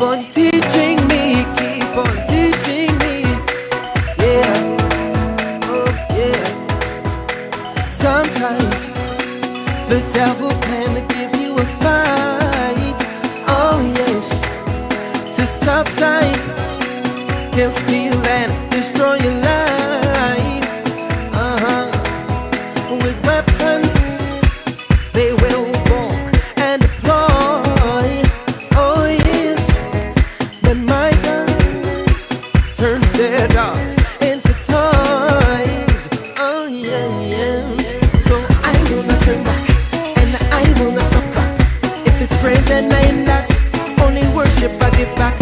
on teaching me, keep on teaching me. Yeah, oh yeah. Sometimes the devil can give you a fight. Oh yes, to subside, he'll steal and destroy your life. With weapons they will form and deploy. Oh yes, but my gun turns their dogs into toys. Oh yeah, yes. So I will not turn back and I will not stop back. If it's praise and I am that, only worship I give back.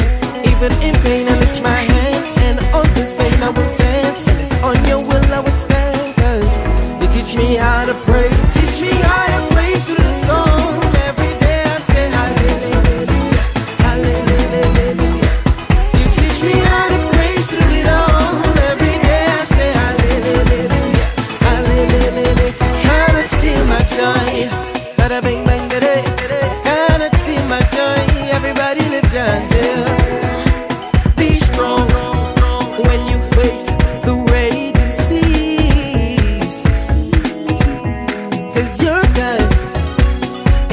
Even in pain I lift my hands, and on this vein I will dance. And it's on your will I would stand, 'cause you teach me how to praise. Teach me how to praise through the song. Every day I say hallelujah, hallelujah. You teach me how to praise through it all. Every day I say hallelujah, hallelujah. Cannot steal my joy. Bada bing bang bada. Cannot steal my joy. Everybody lift your hands. Be strong when you face the raging seas, 'cause your God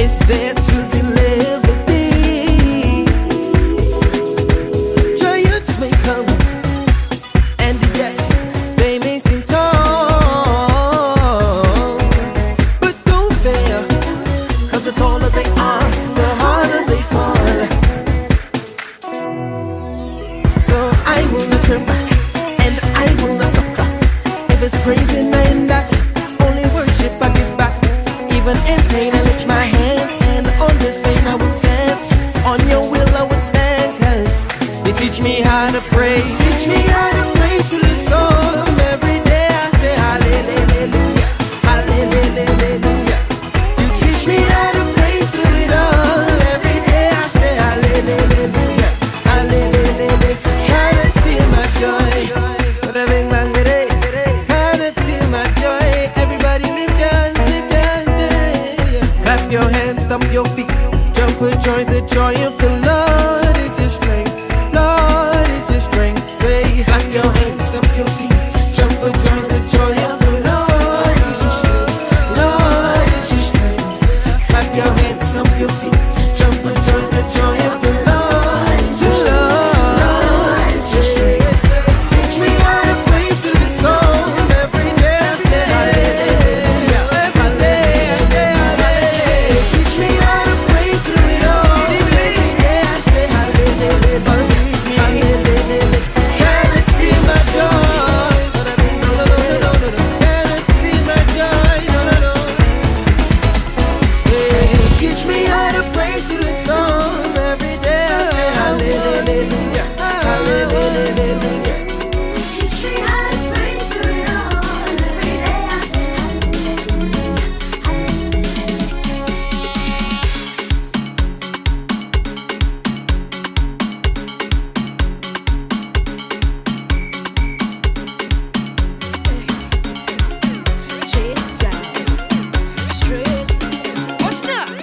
is there to deliver thee. Giants may come, and yes, they may seem tall, but don't fear, 'cause the taller they are, the harder they fall. So I will not turn back, and I will not stop back. If it's praising and that, only worship I give back. Even in pain I lift my hands, and on this vein I will dance. On your will I would stand, 'cause you teach me how to praise. Teach me how to praise through the storm. Every day I say hallelujah, hallelujah. You teach me how to praise through it all. Every day I say hallelujah, hallelujah. Cannot steal my joy. Bada bing bang bada. Cannot steal my joy. Everybody lift your hands, lift your hands. Clap your hands, stomp your feet, jump for joy. The joy of the Lord is your strength. Lord is your strength. Say, clap your hands, stomp your feet, jump for joy. The joy of the Lord is your strength. Lord is your strength. Clap your hands, stomp your feet, jump for joy. The joy of the Lord is your strength. Teach me how to praise through the storm. Every day I say hallelujah, hallelujah. Teach me how to praise through it all. Every day I say hallelujah. Teach me hallelujah. Cannot steal my joy. Cannot steal my joy. No. Teach me how to praise through the storm. Every day I say hallelujah, hallelujah. Teach me how to praise through it all. Every day I say hallelujah,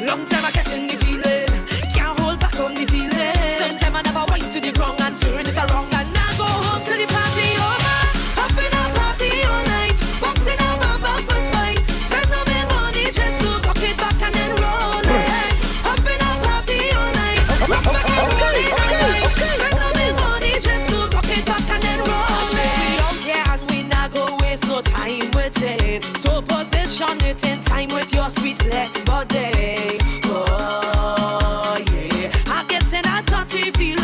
Long time I getting the feeling, can't hold back on the feeling. Long time I never went to the ground and turn it around, and I go home to the party over. Up in a party all night, boxing a bamba for fight. Spend all my money just to cock it back and then roll it. Up in a party all night, rock back and roll it all night. Spend all my money just to cock it back and then roll it. We don't care and we not go waste no time with it. So position it in time with your sweet flex body. Oh yeah, I get in a dirty feeling,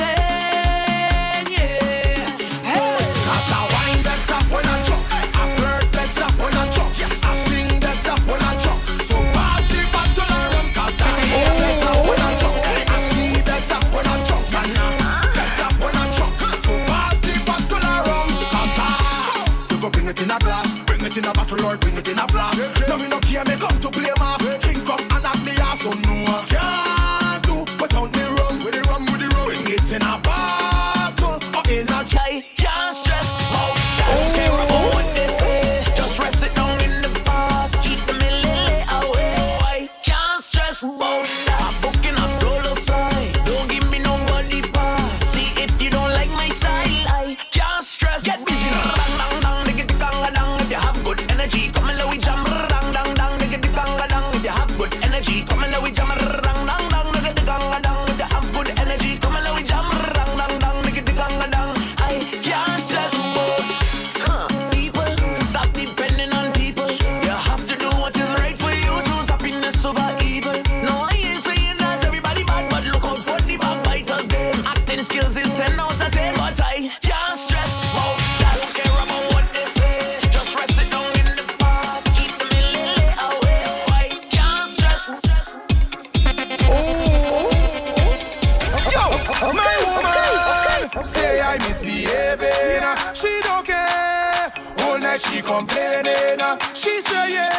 yeah. Hey. Cause I wind that up when I drop, I flirt that up when I drop, I sing that up when I drop. So pass the bottle of rum, 'cause I hear that up when I drop, I see that up when I drop, that up when I drop. So pass the bottle of rum, 'cause you go bring it in a glass, bring it in a bottle or bring it in a flask. No me no care, me come to play mass. Drink up and knock the ass, so no I can't do without me rum, with the rum, with the rum. Bring it in a bottle or in a chai. Can't stress out, don't care about what they say. Just rest it down in the past, keep the lily away. Can't stress about that. I'm booking a solo flight, don't give me nobody pass. bet she complaining. She saying,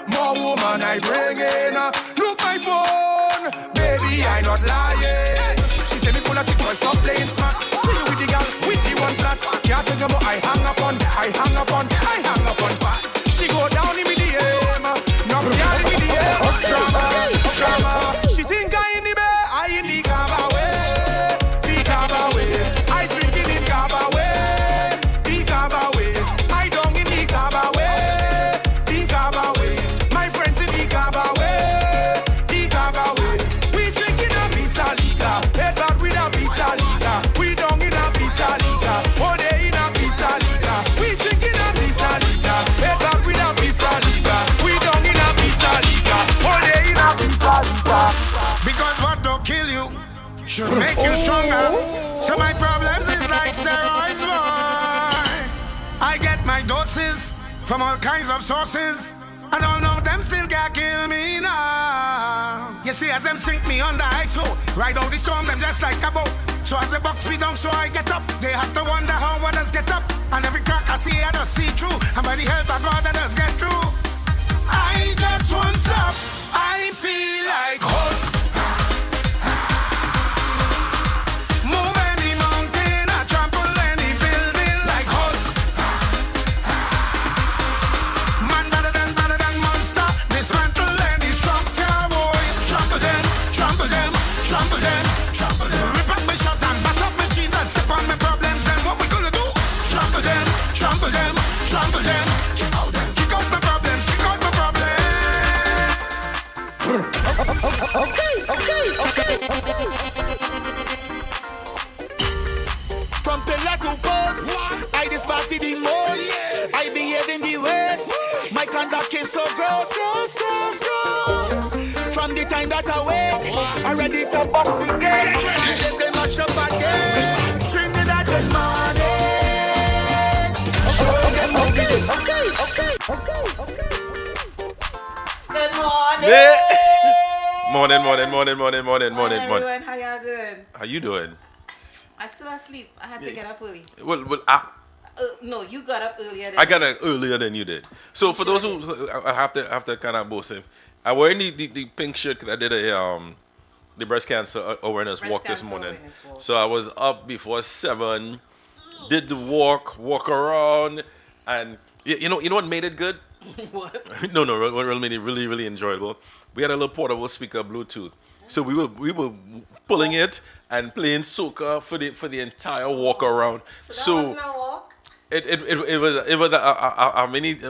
more woman I bring in. Look my phone, baby I not lying. She say me full of chicks, but stop playing smart. See you with the girl, with the one flat. Can't tell you more, I hang up on fat. She go down in me DM, knock me out in me DM. Drama. She think I in the bed, I in the cava way. The cava way, I drink in the cava way. The cava way, I don't in the cava way. The cava way, my friends in the cava way. The cava way, we drink in a pizza liga. Head back with a pizza liga. We don't in a pizza liga. Oh, they in a pizza liga. We drink in a pizza liga. Head back with a pizza liga. We don't in a pizza liga. Oh, they in a pizza liga. Because what don't kill you should make you stronger. So my problems is like steroids, boy. I get my doses from all kinds of sources, and all of them still can't kill me now. You see, as them sink me on the ice floe, ride out the storm, them just like a boat. So as the box me down, so I get up. They have to wonder how others get up. And every crack I see, I just see through. And by the help of God, I just get through. I just want stop. I feel like Hulk. Move any mountain, I trample any building like Hulk. Man better than monster. Dismantle any structure, boy. Trample them, trample them, trample them, trample them. Rip up my shot and bust up my jeans and step on my problems. Then what we gonna do? Trample them, trample them, trample them. Kick out them, kick out my problems, kick out my problems. Okay. From pillar to post, I dispatch the most. I behave in the West. My conduct is so gross. From the time that I wake, I'm ready to bust the gate. If they mash up again, Trinidad good morning. Good morning. Morning. Morning, everyone. How y'all doing? How you doing? I still asleep. I had to get up early. Well, No, you got up earlier than I got up earlier than you did. So for those who I have to kind of boast him, I wearing the pink shirt because I did the breast cancer awareness walk this morning. So I was up before 7, did the walk around, and you know what made it good? What? No, what made it really enjoyable. We had a little portable speaker, Bluetooth. So we were pulling it and playing soca for the entire walk around. So that wasn't a walk? It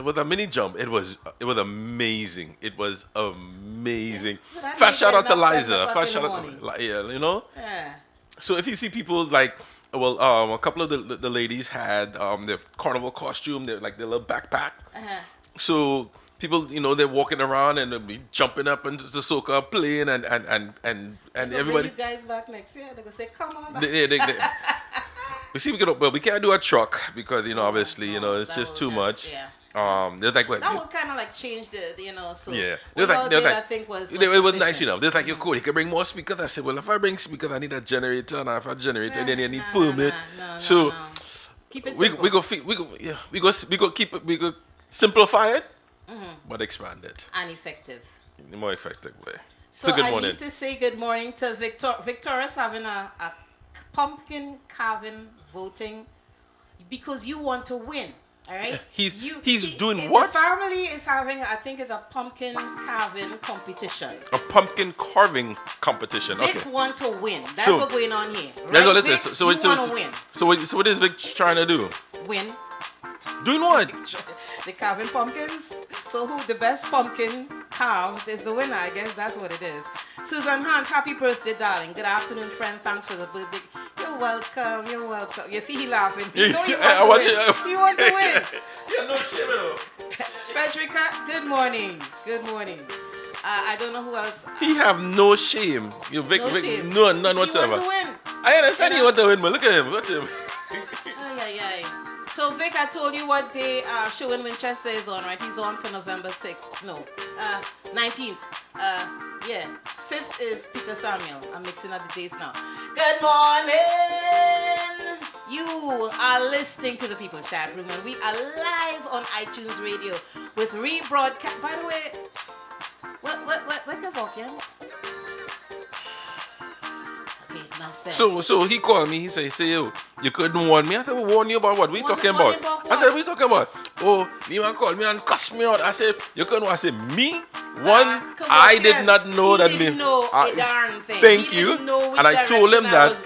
was a mini jump. It was amazing. It was amazing. Yeah, Fast shout out to Liza. Fast Fast shout out, yeah, you know. Yeah. So if you see people like, well, a couple of the ladies had their carnival costume, their like their little backpack. So people, you know, they're walking around and they'll be jumping up into the soca, playing and everybody. Bring you guys back next year. They're gonna say, "Come on back." They we see we can't do a truck because obviously it's just too much. Yeah. There's like what? That would kind of like change the So yeah. I think was it was nice enough. There's like you're cool. You can bring more speakers. I said, well, if I bring speakers, I need a generator, and if I generator, then you need permit. No. Keep it simple. we go keep it. We go simplify it, but expand it. And effective. In a more effective way. So good I morning. need to say good morning to Victor. Victoria's having a pumpkin carving voting because you want to win. All right. He's doing what? The family is having, I think, it's a pumpkin carving competition. A pumpkin carving competition. Vic Okay. want to win. That's So- what's going on here. That's what Right, it is. Vic? So you what want to win. So what is Vic trying to do? Win. Doing what? The carving pumpkins. So who the best pumpkin carved is the winner. I guess that's what it is. Susan Hunt, happy birthday, darling. Good afternoon, friend. Thanks for the birthday. You're welcome. You're welcome. You see, he laughing. You know he wants to win. He wants to win. Yeah, no shit at all. Frederica, good morning. Good morning. I don't know who else. He have no shame. You Vic, No Vic, shame. none whatsoever. He want to win. I understand he want to win, but look at him. Watch him. Ay. So Vic, I told you what day show in Winchester is on, right? He's on for November 6th. No, 19th. Yeah. 5th is Peter Samuel. I'm mixing up the dates now. Good morning. You are listening to the People's Chat Room, and we are live on iTunes Radio with rebroadcast. By the way, what the fuck, yeah? Okay, now say. So he called me. He said, yo, you couldn't warn me. I said, well, warn you about what? What are you talking about? I said, what are you talking about? Oh, the man called me and cussed me out. I said, you couldn't. I said, me? I did not know that. He didn't know a darn thing. Thank you. And I told him that.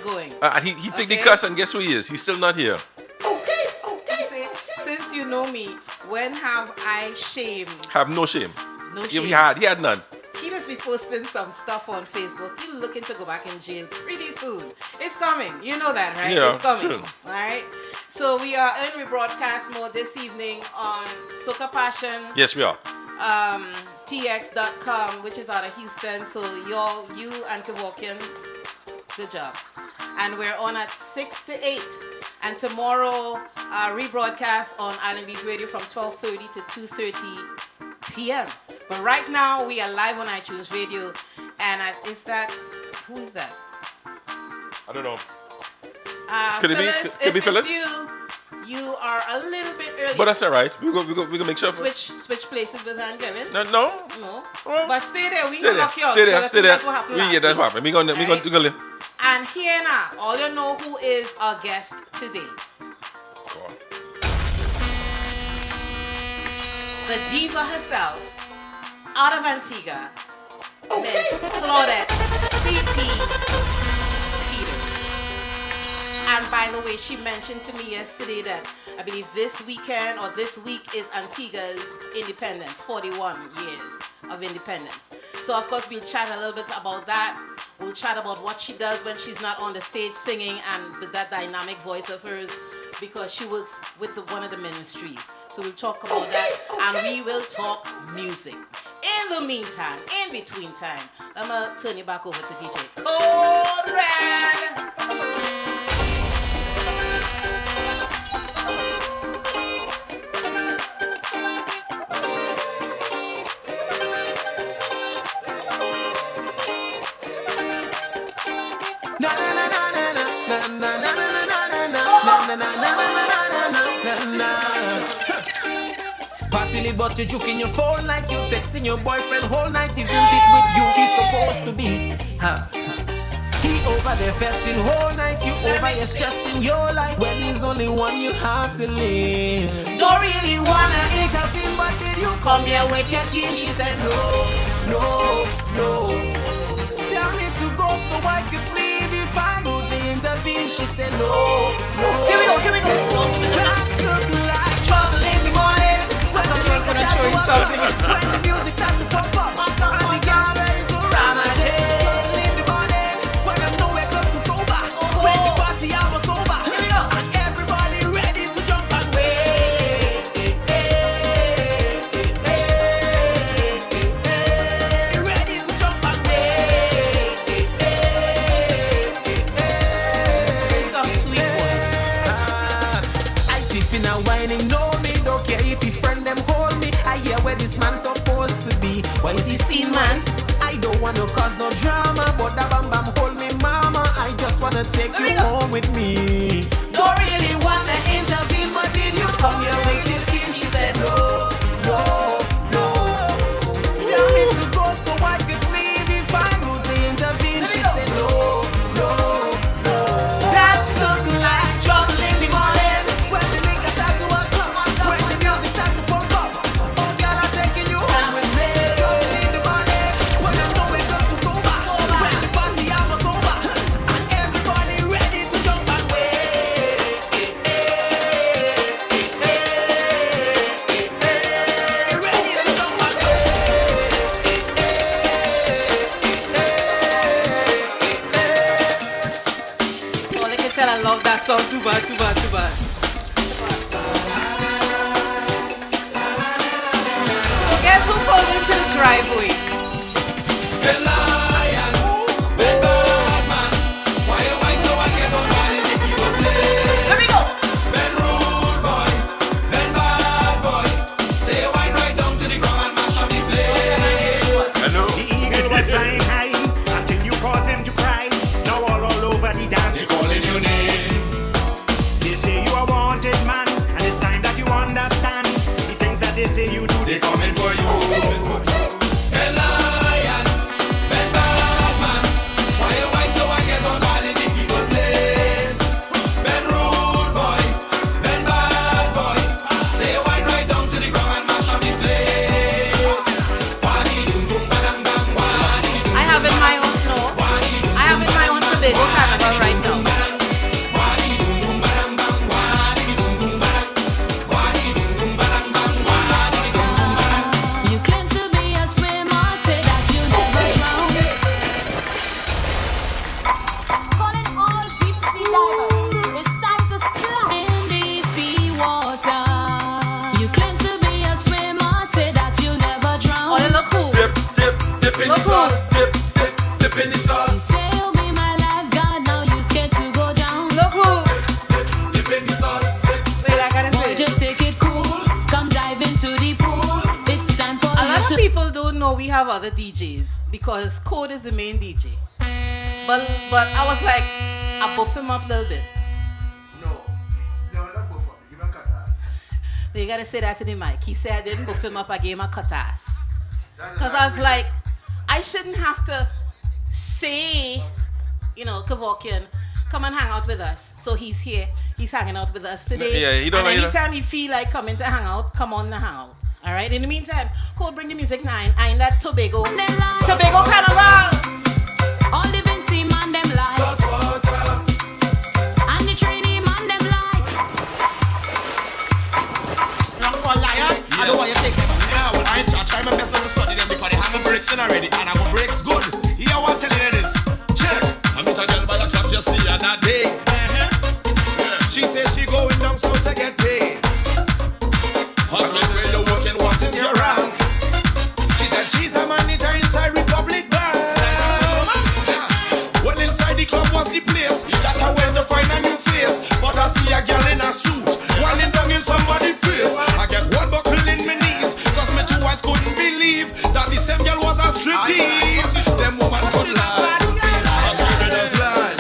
And he took the cuss, and guess who he is? He's still not here. Okay. Since you know me, when have I shame? Have no shame. No shame. He had none. He just be posting some stuff on Facebook. He's looking to go back in jail pretty soon. It's coming. You know that, right? Yeah, it's coming. sure. All right. So we are in rebroadcast mode this evening on Soca Passion. Yes, we are. TX.com, which is out of Houston. So you and Kevorkian, good job. And we're on at 6 to 8. And tomorrow, rebroadcast on Island Beat Radio from 12:30 to 2:30 p.m. But right now, we are live on iTunes Radio. And who is that? I don't know. Could Phyllis, it be Phyllis? You are a little bit early. But that's all right. We go make sure. Switch places with her and Kevin. No. But stay there. We Stay can lock you out. there. That's what happened last That's week. what happened. We gonna. And here now, all you know who is our guest today. The diva herself, out of Antigua, Miss Claudette C.P. Peters. And by the way, she mentioned to me yesterday that I believe this weekend or this week is Antigua's independence, 41 years of independence. So of course we'll chat a little bit about that. We'll chat about what she does when she's not on the stage singing and with that dynamic voice of hers, because she works with one of the ministries. So we'll talk about that, and we will talk music. In the meantime, in between time, I'm going to turn you back over to DJ Code Red. Party but you juke in your phone like you texting your boyfriend whole night. Isn't it with you he's supposed to be? He over there fetting whole night. You over here stressing your life when there's only one you have to live. Don't really wanna intervene, but did you come here with your team? She said no. Tell me to go so I could leave if I would intervene. She said no. Here we go. That look like trouble in the morning. When the music starts to pump up, when the music starts to pump up, I began ready to ramage. Trouble in the morning, when I'm nowhere close to sober. When the party I was sober, and everybody ready to jump and wait. Ready to jump and wait. Some sweet boy. I tipping and whining, no me don't care if he friend them hold me. I hear where this man's supposed to be. Why is he seen, man? I don't wanna cause no drama, but that bam bam hold me, mama. I just wanna take you home with me. Don't really wanna intervene, but did you come here with your team? She said no. Tell me to go so I could leave if I would intervene. She said no. That look like trouble in the morning. When the niggas start to hustle, when the music starts to pump up, oh girl, I'm taking you home with me. Trouble in the morning, when I'm nowhere close to sober. When the party I was over, and everybody ready to jump and wait. Ready to jump and All I can tell, I love that song too bad. So guess who pulled into the driveway? The lion, the bad man. Why you whine so I get on while the people play? Let me go. Ben rude boy, Ben bad boy. Say wine right down to the ground and mash up the place. Hello. The eagle was flying high until you caused him to cry. Now all over the dance. They calling your name. know we have other DJs because Code is the main DJ. But I was like, I buff him up a little bit. No, don't buff up. Give him a cut ass. You gotta say that to the mic. He said I didn't buff him up, I gave him a cut ass. Because I was like, I shouldn't have to say, Kevorkian, come and hang out with us. So he's here. He's hanging out with us today. Yeah, he don't and like anytime you feel like coming to hang out, come on to hang out. All right. In the meantime, Cole, bring the music now. I in that Tobago Carnival. All the Vincy man them like, and the trainee man them like. I don't want you to take it. Yeah, well, I try my best to study them because they have my breaks in already, and I got breaks good. Here, what tell you this? Check. I met a girl by the club just the other day. She says she going down south to get paid. Hustling where you're working, what is your rank? She said she's a manager inside Republic Bank. Well, inside the club was the place that I went to find a new face. But I see a girl in a suit, whining down in somebody's face. I get one buckle in my knees, cause my two eyes couldn't believe that the same girl was a striptease. Them woman could lie, I saw me just lie.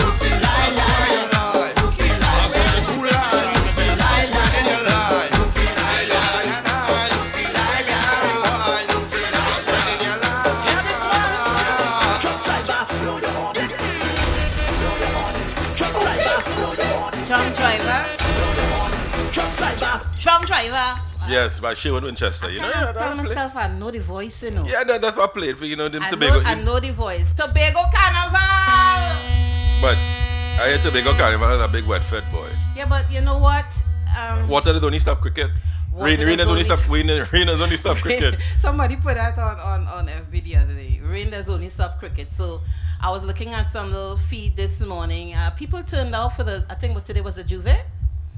Truck driver. Yes, by Sherwood Winchester. I tell myself I know the voice, Yeah, that's what I played for, them I Tobago. I know the voice. Tobago Carnival. But I hear Tobago Carnival is a big wet fed boy. Yeah, but you know what? Water does only stop cricket. Rain does only stop cricket. Somebody put that on FB the other day. Rain does only stop cricket. So I was looking at some little feed this morning. People turned out for I think today was the Juve.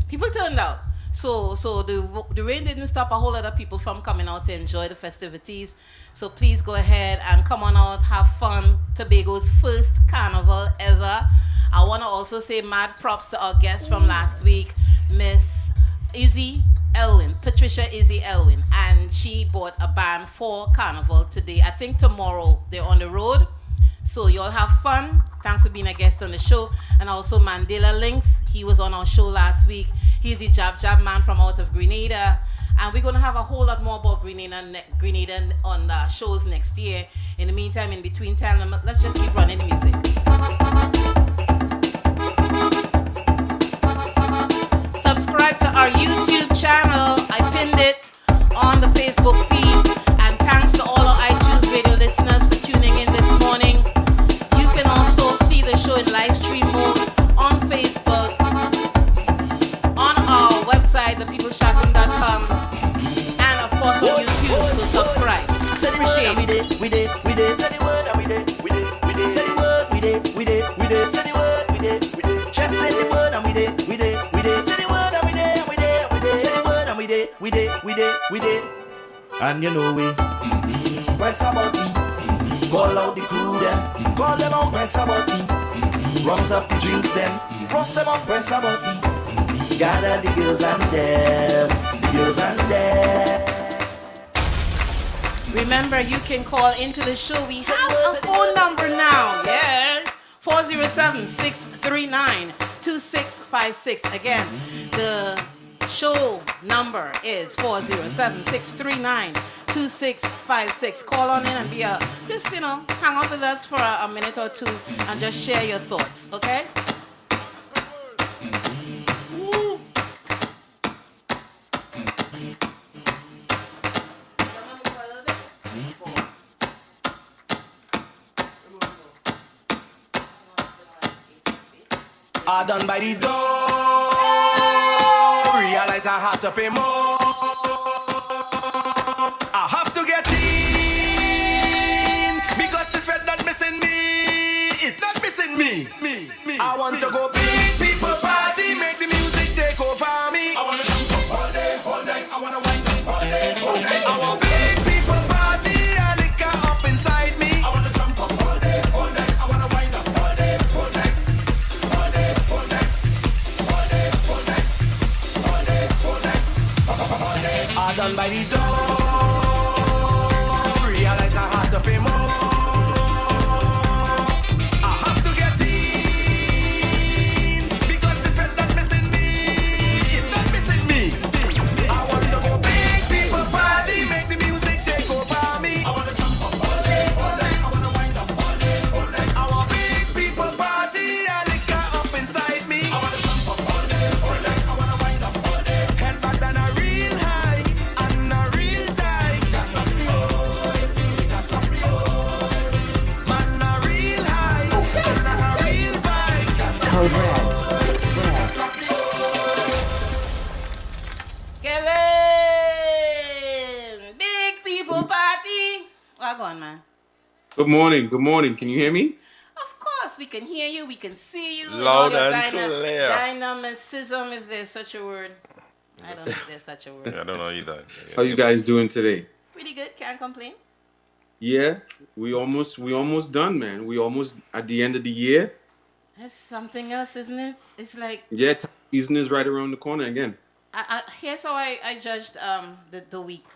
People turned out. So the rain didn't stop a whole lot of people from coming out to enjoy the festivities. So please go ahead and come on out, have fun. Tobago's first carnival ever. I want to also say mad props to our guest from last week, Miss Izzy Elwin, Patricia Izzy Elwin, and she bought a band for carnival today. I think tomorrow they're on the road. So y'all have fun. Thanks for being a guest on the show. And also Mandela Links. He was on our show last week. He's the Jab man from out of Grenada. And we're going to have a whole lot more about Grenada on shows next year. In the meantime, in between time, let's just keep running the music. Subscribe to our YouTube channel. I pinned it on the Facebook feed. And thanks to all our iTunes radio listeners for tuning in this morning. You can also see the show in live stream mode on Facebook, on our website, thepeopleshopping.com, and of course on YouTube. So subscribe. Appreciate it. We did. Say the word and we did. Say the word, we did. Say the word, we did. Just say the word and we did. Say the word and we did. Say the word and we did. We did. And you know we press a button, call out the crew them, call them out, press a button, rums up the drinks them, rums them up, press a button, gather the girls and them. Remember, you can call into the show. We have a phone number now. Yeah. 407-639-2656. Again, the show number is 407-639-2656. Call on in and hang out with us for a minute or two and just share your thoughts, okay? I done by the door. Realize I had to pay more. I have to get in because this red not missing me. It's not missing me. I want to go big people party, make the music take over me. I wanna jump up all day, all night. I wanna wind up all day, all night. I want big people party and liquor up inside me. I wanna jump up all day, all night. I wanna wind up all day, all night. All day, all night. All day, all night. All day, all night. Wagwan, man. Good morning. Good morning. Can you hear me? Of course, we can hear you, we can see you. Loud all your and clear. Dynamicism, if there's such a word. I don't know if there's such a word. I don't know either. How you guys doing today? Pretty good, can't complain. Yeah, we almost done, man. We almost at the end of the year. That's something else, isn't it? It's like, Yeah, season is right around the corner again. here's how I judged the week.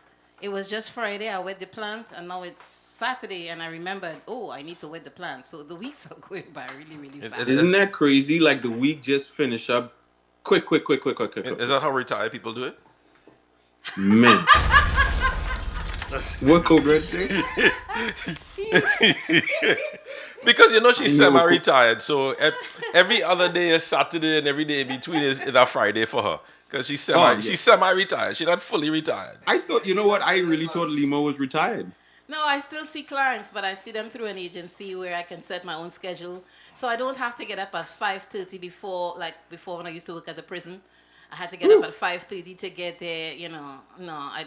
It was just Friday, I wet the plant, and now it's Saturday, and I remembered, I need to wet the plant. So the weeks are going by really, really fast. Isn't that crazy? Like the week just finished up. Quick. Is that how retired people do it? Man. What Cobra say? Because she's semi-retired, so every other day is Saturday and every day in between is a Friday for her. Because she's semi-retired. She's not fully retired. I thought, you know what? I really thought Lima was retired. No, I still see clients, but I see them through an agency where I can set my own schedule. So I don't have to get up at 5:30 before when I used to work at the prison. I had to get up at 5:30 to get there, No, I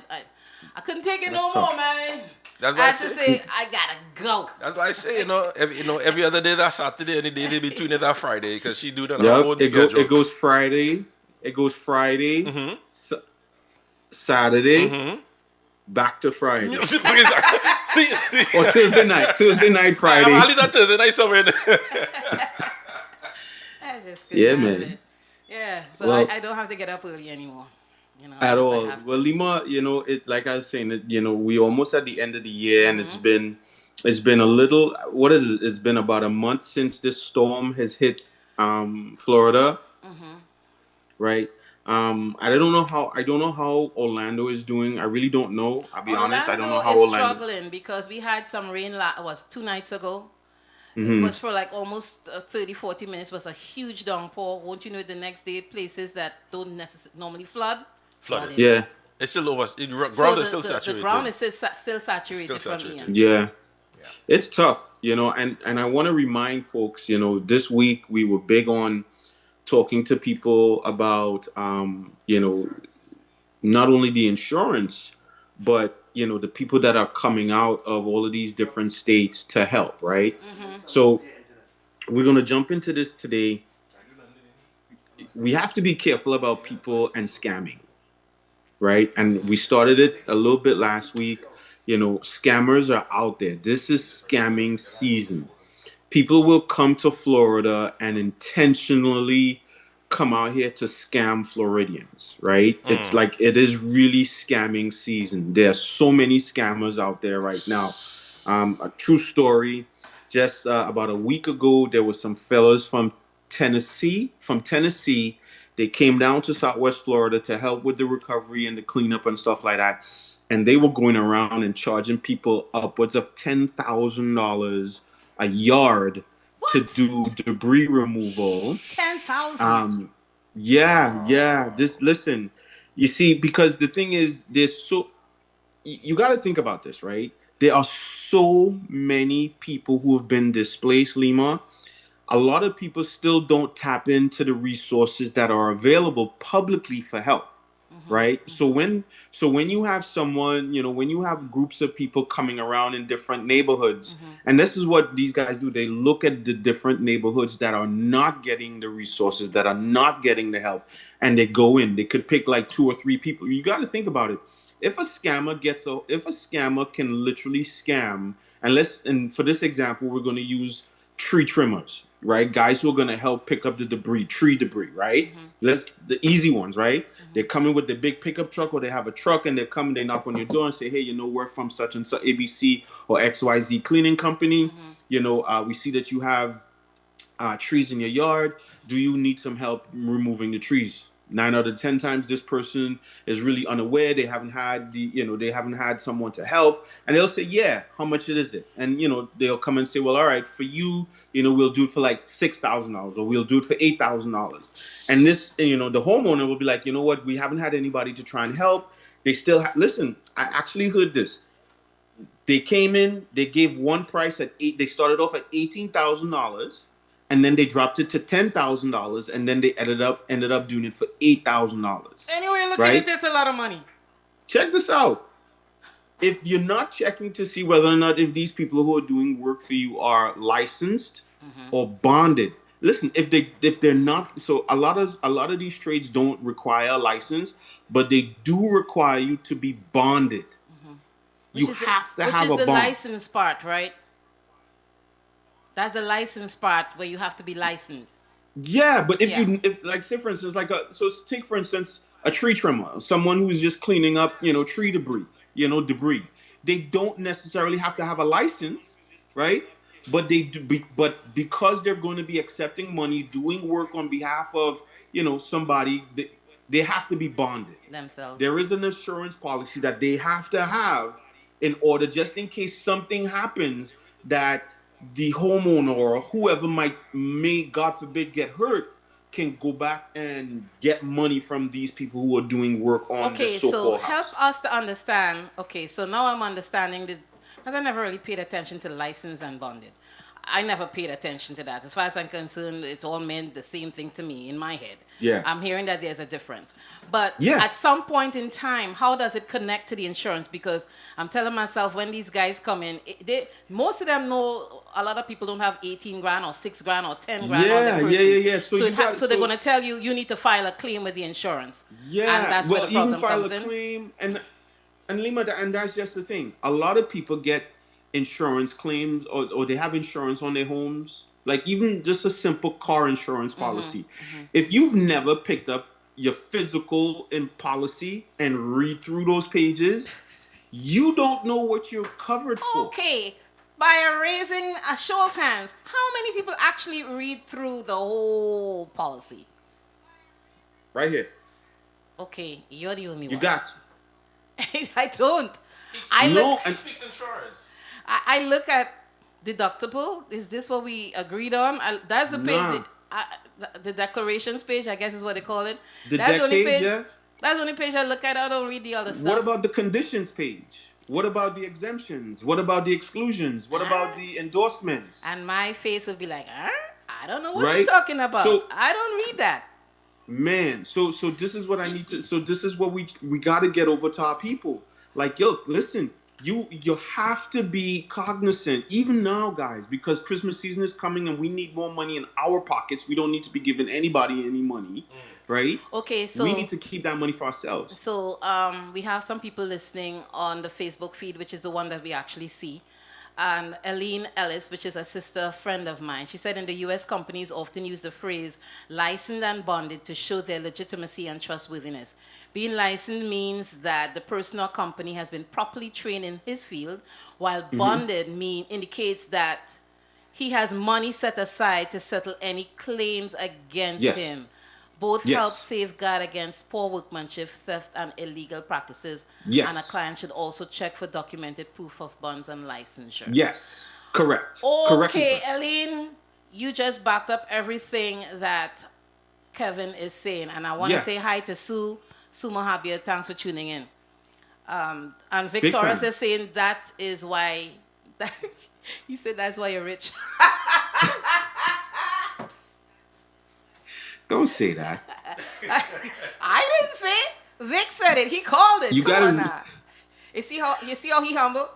couldn't take it no more, man. That's I had to say, I gotta go. That's why I say, every other day that's Saturday and the day in between is that Friday because she do that on her own schedule. It goes Friday. Mm-hmm. Saturday. Back to Friday. see. Or Tuesday night, Friday. I'll leave that Thursday night somewhere. Yeah, man. Yeah, so I don't have to get up early anymore. At all. Well, Lima, it like I was saying, we almost at the end of the year, and it's been a little. What is it? It's been about a month since this storm has hit Florida, right? I don't know how Orlando is doing. I really don't know. I'll be honest. I don't know how Orlando is struggling because we had some rain. Was 2 nights ago. It was for like almost 30-40 minutes. Was a huge downpour. Won't you know? The next day, places that don't normally flooded. Yeah, it's still over. The ground is still saturated. The ground is still saturated from Ian. Yeah. It's tough, and I want to remind folks, this week we were big on talking to people about, not only the insurance, but, the people that are coming out of all of these different states to help, right? So we're going to jump into this today. We have to be careful about people and scamming, right? And we started it a little bit last week. Scammers are out there. This is scamming season. People will come to Florida and intentionally come out here to scam Floridians, right? It's like it is really scamming season. There are so many scammers out there right now. A true story. Just about a week ago, there was some fellas from Tennessee. They came down to Southwest Florida to help with the recovery and the cleanup and stuff like that. And they were going around and charging people upwards of $10,000 a yard to do debris removal. 10,000. Yeah. Just listen. You see, because the thing is, you got to think about this, right? There are so many people who have been displaced, Lima. A lot of people still don't tap into the resources that are available publicly for help, right? So when you have someone, when you have groups of people coming around in different neighborhoods, and this is what these guys do, they look at the different neighborhoods that are not getting the resources, that are not getting the help, and they go in. They could pick like 2 or 3 people. You got to think about it. If a scammer can literally scam, and for this example, we're going to use tree trimmers, right? Guys who are going to help pick up the tree debris, right? The easy ones, right? They're coming with the big pickup truck, or they have a truck, and they knock on your door and say, hey, we're from such and such ABC or XYZ cleaning company. We see that you have trees in your yard. Do you need some help removing the trees? 9 out of 10 times, this person is really unaware. They haven't had someone to help, and they'll say, yeah, how much is it? And, they'll come and say, well, all right, for you, we'll do it for like $6,000, or we'll do it for $8,000. And this, the homeowner will be like, you know what? We haven't had anybody to try and help. They still listen, I actually heard this. They came in, they gave one price they started off at $18,000. And then they dropped it to $10,000, and then they ended up doing it for $8,000. Anyway, look right? at it, that's a lot of money. Check this out. if you're not checking to see whether or not if these people who are doing work for you are licensed or bonded. Listen, if they're not, so a lot of these trades don't require a license, but they do require you to be bonded. You have to have a Which is the bond. license part, right? That's the license part where you have to be licensed. Yeah, but Yeah. if like say for instance so take for instance a tree trimmer, someone who's just cleaning up tree debris. They don't necessarily have to have a license, right? But but because they're going to be accepting money, doing work on behalf of somebody, they have to be bonded. Themselves. There is an insurance policy that they have to have in order, just in case something happens, that the homeowner or whoever may, God forbid, get hurt, can go back and get money from these people who are doing work on Okay, the so so-called help house. us to understand. Okay, so now I'm understanding because I never really paid attention to license and bonded. I never paid attention to that. As far as I'm concerned, it all meant the same thing to me in my head. Yeah. I'm hearing that there's a difference. But Yeah. at some point in time, how does it connect to the insurance? Because I'm telling myself when these guys come in, most of them know a lot of people don't have 18 grand or 6 grand or 10 grand on their person. Yeah. So they're going to tell you need to file a claim with the insurance. Yeah, And that's well, where the problem even file comes a in. claim, and Lima, and that's just the thing. A lot of people get insurance claims, or they have insurance on their homes, like even just a simple car insurance policy. If you've never picked up your physical in policy and read through those pages, you don't know what you're covered for. Okay, by raising a show of hands, how many people actually read through the whole policy? Right here, Okay, you're the only you one. got I don't. He speaks insurance. I look at deductible. Is this what we agreed on? That's the page. Nah. The declarations page, I guess is what they call it. The That's deck the only page, page. yeah. That's the only page I look at. I don't read the other stuff. What about the conditions page? What about the exemptions? What about the exclusions? What about the endorsements? And my face would be like, I don't know what you're Right? talking about. So- I don't read that. Man, so this is what I need to. So this is what we got to get over to our people. Like, yo, listen, you have to be cognizant, even now, guys, because Christmas season is coming and we need more money in our pockets. We don't need to be giving anybody any money, right? Okay, so we need to keep that money for ourselves. So we have some people listening on the Facebook feed, which is the one that we actually see. And Eileen Ellis, which is a sister friend of mine, she said in the U.S. companies often use the phrase licensed and bonded to show their legitimacy and trustworthiness. Being licensed means that the person or company has been properly trained in his field, while bonded indicates that he has money set aside to settle any claims against Yes. him. Both Yes. help safeguard against poor workmanship, theft, and illegal practices. Yes. And a client should also check for documented proof of bonds and licensure. Yes, correct. Okay, Correct. Eileen, you just backed up everything that Kevin is saying. And I want to Yeah. say hi to Sue Mohabia. Thanks for tuning in. And time. Victoria is saying that is why... he said that's why you're rich. Don't say that. I didn't say it. Vic said it. He called it. You Come gotta- on now. You see how he humble?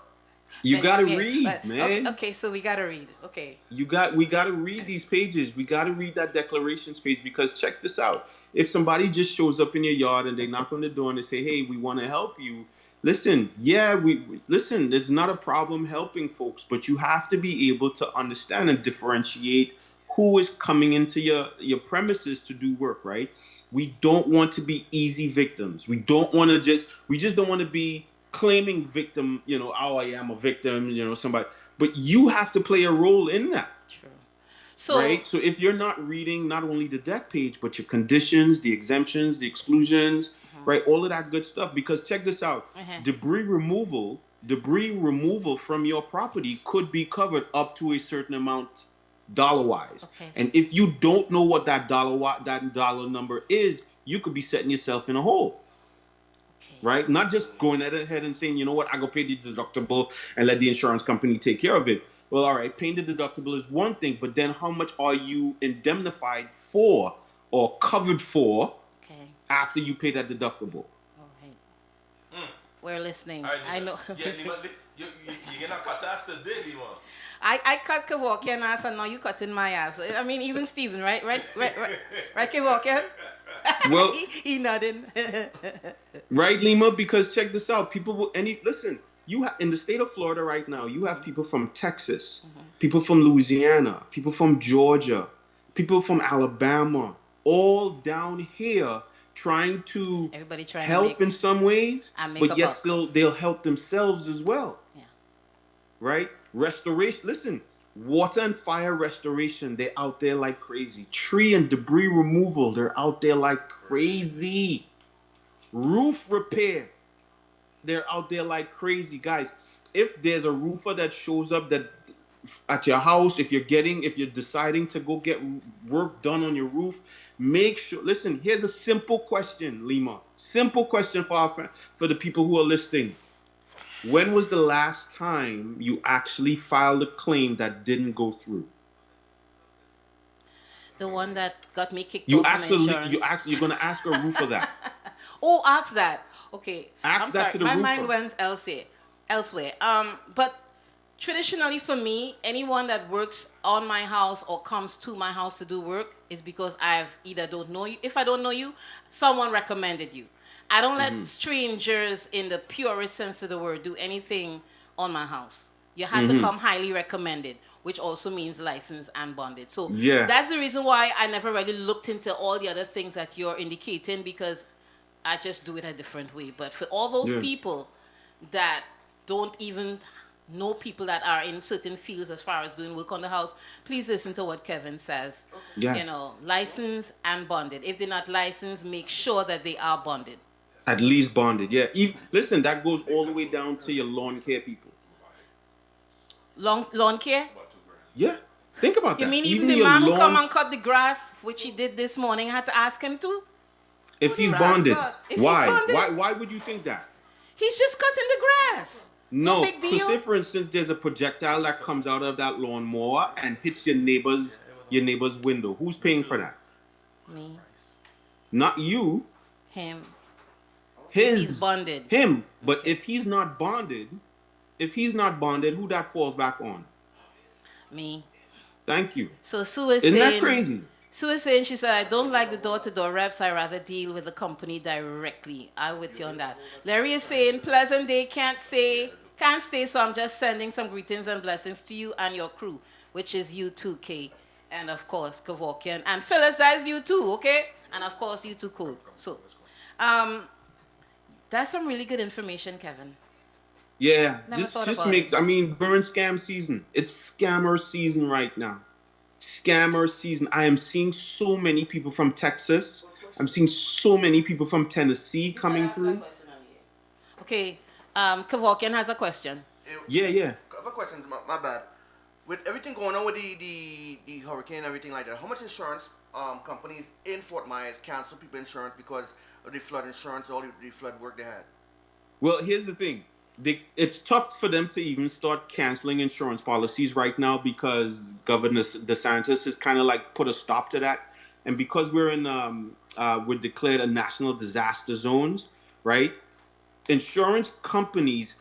You But- gotta okay, read, but- man. Okay, so we gotta read. Okay. We gotta read these pages. We gotta read that declarations page, because check this out. If somebody just shows up in your yard and they knock on the door and they say, "Hey, we want to help you," listen. Yeah, we listen. There's not a problem helping folks, but you have to be able to understand and differentiate who is coming into your premises to do work. Right? We don't want to be easy victims. We don't want to we just don't want to be claiming victim. Oh, I am a victim. Somebody. But you have to play a role in that. True. So Right? So if you're not reading not only the deck page, but your conditions, the exemptions, the exclusions, right? All of that good stuff. Because check this out. Debris removal from your property could be covered up to a certain amount dollar-wise. Okay. And if you don't know what that dollar number is, you could be setting yourself in a hole. Okay. Right? Not just going ahead and saying, you know what, I go pay the deductible and let the insurance company take care of it. Well, all right, paying the deductible is one thing, but then how much are you indemnified for or covered for Okay. after you pay that deductible? All right. We're listening. All right, I know. Yeah, you're gonna cut us today, Lima. I cut Kevorkian ass and now you cutting my ass. I mean, even Stephen, right, Kevorkian? Well, he nodding. right, Lima, because check this out. People will listen, you have in the state of Florida right now, you have people from Texas, people from Louisiana, people from Georgia, people from Alabama, all down here trying to Everybody trying help to in some ways, and make but a yet buck. still they'll help themselves as well. Yeah. Right? Restoration. Listen, water and fire restoration, they're out there like crazy. Tree and debris removal, they're out there like crazy. Roof repair, they're out there like crazy. Guys, if there's a roofer that shows up that at your house, if you're deciding to go get work done on your roof, make sure, listen, here's a simple question, Lima. Simple question for the people who are listening. When was the last time you actually filed a claim that didn't go through? The one that got me kicked off from insurance. You're gonna ask a roofer that. Oh, ask that. Okay. Ask I'm that sorry. to the My roofer. mind went elsewhere. But traditionally for me, anyone that works on my house or comes to my house to do work is because I've either don't know you. If I don't know you, someone recommended you. I don't let strangers, in the purest sense of the word, do anything on my house. You have to come highly recommended, which also means licensed and bonded. So that's the reason why I never really looked into all the other things that you're indicating, because I just do it a different way. But for all those people that don't even know people that are in certain fields as far as doing work on the house, please listen to what Kevin says. Yeah. You know, licensed and bonded. If they're not licensed, make sure that they are bonded. At least bonded, yeah. Listen, that goes all the way down to your lawn care people. Lawn care? Yeah. Think about that. You mean even the your man who lawn- come and cut the grass, which he did this morning, I had to ask him to? If he's Rascal. bonded, If he's why? bonded? Why would you think that? He's just cutting the grass. No, big deal. say for instance, there's a projectile that comes out of that lawnmower and hits your neighbor's window. Who's paying for that? Me, Not you. him. He's bonded. Him. But if he's not bonded, who that falls back on? Me. Thank you. So Sue is Isn't saying... that crazy? Sue is saying, she said, I don't like the door-to-door reps. I rather deal with the company directly. I'm with you on that. Larry is saying, pleasant day, can't stay, so I'm just sending some greetings and blessings to you and your crew, which is you too, Kay. And of course, Kevorkian. And Phyllis, that is you too, okay? And of course, you too, Code. So, that's some really good information, Kevin. Yeah, Never just thought about makes. it. I mean, we're in scam season. It's scammer season right now. Scammer season. I am seeing so many people from Texas. I'm seeing so many people from Tennessee coming through. Okay, Kevorkian has a question. Yeah. I have a question. My bad. With everything going on with the hurricane and everything like that, how much insurance companies in Fort Myers cancel people insurance because of the flood insurance, all the flood work they had? Well, here's the thing. It's tough for them to even start canceling insurance policies right now because Governor DeSantis has kind of like put a stop to that. And because we're declared a national disaster zones, right? Insurance companies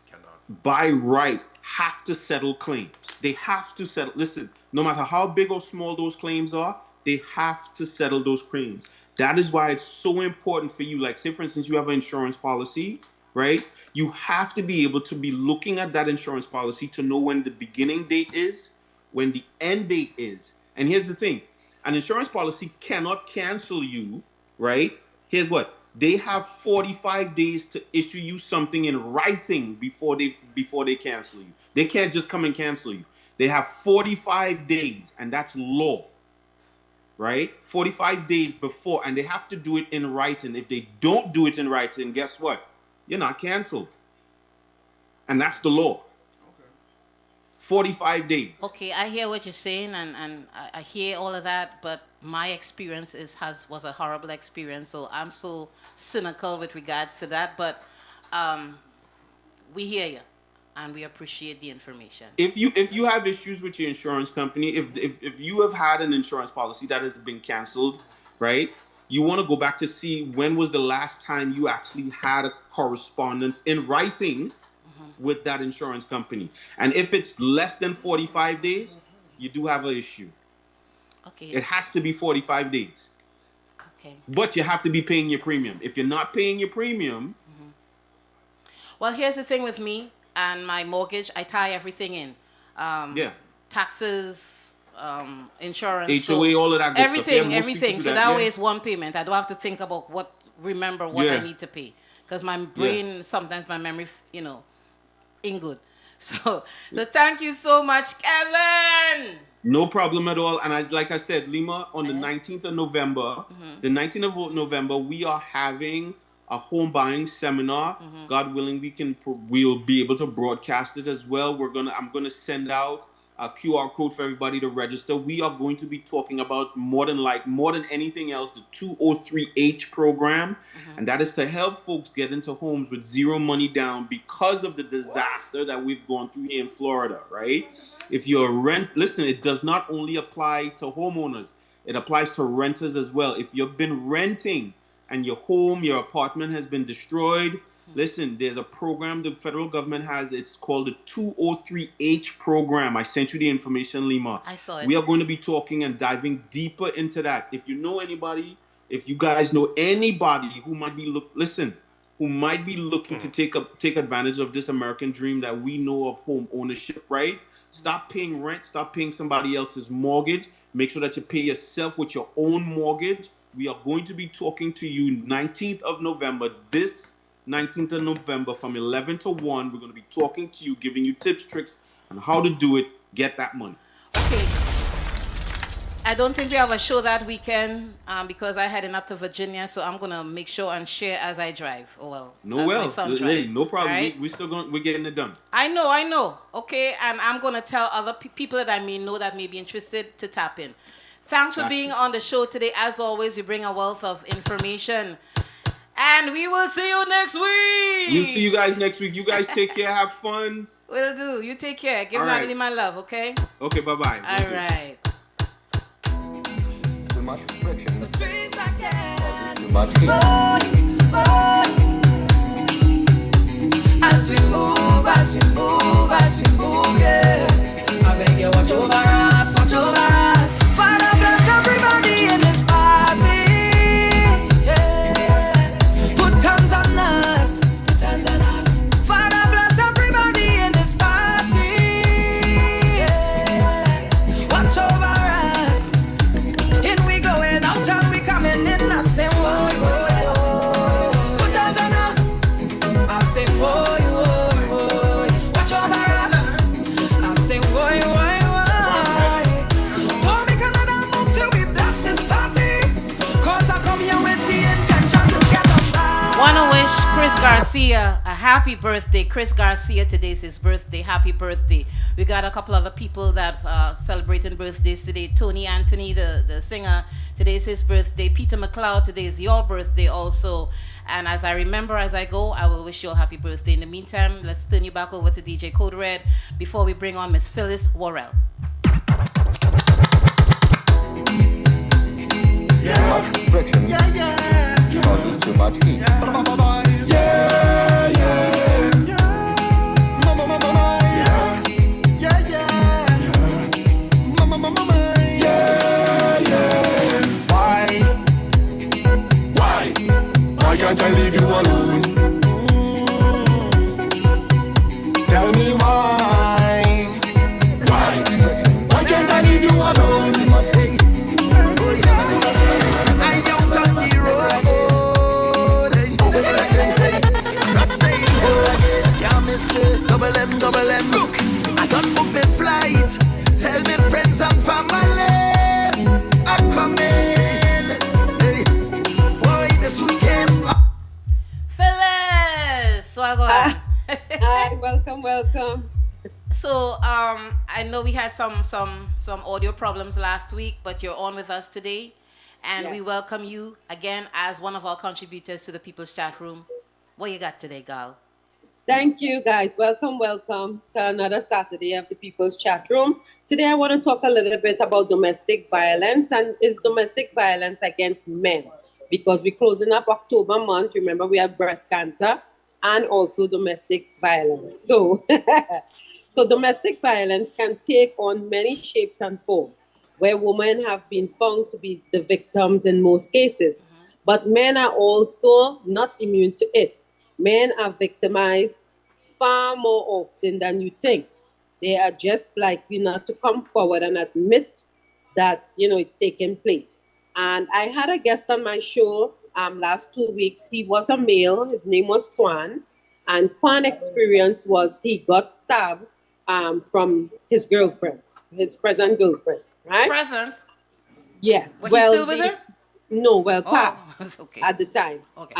by right have to settle claims. They have to settle. Listen, no matter how big or small those claims are, they have to settle those claims. That is why it's so important for you. Like, say, for instance, you have an insurance policy, right? You have to be able to be looking at that insurance policy to know when the beginning date is, when the end date is. And here's the thing. An insurance policy cannot cancel you, right? Here's what. They have 45 days to issue you something in writing before they cancel you. They can't just come and cancel you. They have 45 days, and that's law, right? 45 days before, and they have to do it in writing. If they don't do it in writing, guess what? You're not canceled. And that's the law. 45 days. Okay, I hear what you're saying, and I hear all of that, but my experience was a horrible experience, so I'm so cynical with regards to that, but we hear you, and we appreciate the information. If you have issues with your insurance company, if you have had an insurance policy that has been canceled, right? you want to go back to see when was the last time you actually had a correspondence in writing with that insurance company. And if it's less than 45 days, you do have an issue. Okay. It has to be 45 days. Okay. But you have to be paying your premium. If you're not paying your premium... Well, here's the thing with me and my mortgage. I tie everything in. Taxes, insurance. HOA, all of that good everything, stuff. Yeah, everything. So that way it's one payment. I don't have to think about what I need to pay. Because my brain, sometimes my memory, ain't good. So thank you so much, Kevin. No problem at all. And like I said, Lima, on the 19th of November, we are having a home buying seminar. God willing, we'll be able to broadcast it as well. I'm gonna send out a QR code for everybody to register. We are going to be talking about more than anything else, the 203H program, and that is to help folks get into homes with zero money down because of the disaster that we've gone through here in Florida, right? If you're listen, it does not only apply to homeowners, it applies to renters as well. If you've been renting and your apartment has been destroyed, listen, there's a program the federal government has. It's called the 203H program. I sent you the information, Lima. I saw it. We are going to be talking and diving deeper into that. If you guys know anybody who might be looking to take advantage of this American dream that we know of home ownership, right? Stop paying rent. Stop paying somebody else's mortgage. Make sure that you pay yourself with your own mortgage. We are going to be talking to you 19th of November, this 19th of November from 11 to 1. We're going to be talking to you, giving you tips, tricks on how to do it, get that money. Okay. I don't think we have a show that weekend because I'm heading up to Virginia, so I'm going to make sure and share as I drive. My son drives. No problem. Right? We're getting it done. I know. Okay, and I'm going to tell other people that I may know that may be interested to tap in. Thanks for being on the show today. As always, you bring a wealth of information. And we will see you next week. We'll see you guys next week. You guys take care. Have fun. Will do. You take care. Give Natalie my love, okay? Okay, bye-bye. All right. Too much friction. Too much heat. As we move, yeah. I beg you, watch over us. Father, bless everybody in this party. Yeah. Put hands on us. Father, bless everybody in this party. Yeah. Watch over us. In we going out and we coming in. I say, whoa. Put hands on us. I say, whoa. Watch over us. I say, whoa. Don't make another move till we blast this party. Cause I come here with the intention to get them back. Want to wish Chris Garcia a happy birthday. Chris Garcia, today's his birthday. Happy birthday. We got a couple other people that are celebrating birthdays today. Tony Anthony, the singer, today's his birthday. Peter McLeod, today's your birthday also. And as I remember as I go, I will wish you a happy birthday. In the meantime, let's turn you back over to DJ Code Red before we bring on Miss Phyllis Worrell. Friction causes too much heat. Why can't I leave you alone? Tell me why can't I leave you alone? I'm out on the road, not staying home. Yeah, Mr. Double M. Look, I done book my flight. Tell me friends and family are coming. Hey, boy, the suitcase. Phyllis! So I go on. Hi, welcome. So I know we had some audio problems last week, but you're on with us today, and we welcome you again as one of our contributors to the People's Chat Room. What you got today, gal? Thank you, guys. Welcome to another Saturday of the People's Chat Room. Today, I want to talk a little bit about domestic violence, and it's domestic violence against men. because we're closing up October month. Remember, we have breast cancer and also domestic violence. So, so domestic violence can take on many shapes and forms, where women have been found to be the victims in most cases. But men are also not immune to it. Men are victimized far more often than you think. They are just likely not to come forward and admit that, it's taking place. And I had a guest on my show last 2 weeks. He was a male. His name was Kwan. And Kwan experience was he got stabbed from his girlfriend, his present girlfriend, right? Present? Yes. But he's still with her? No, Oh, past okay. at the time. Okay.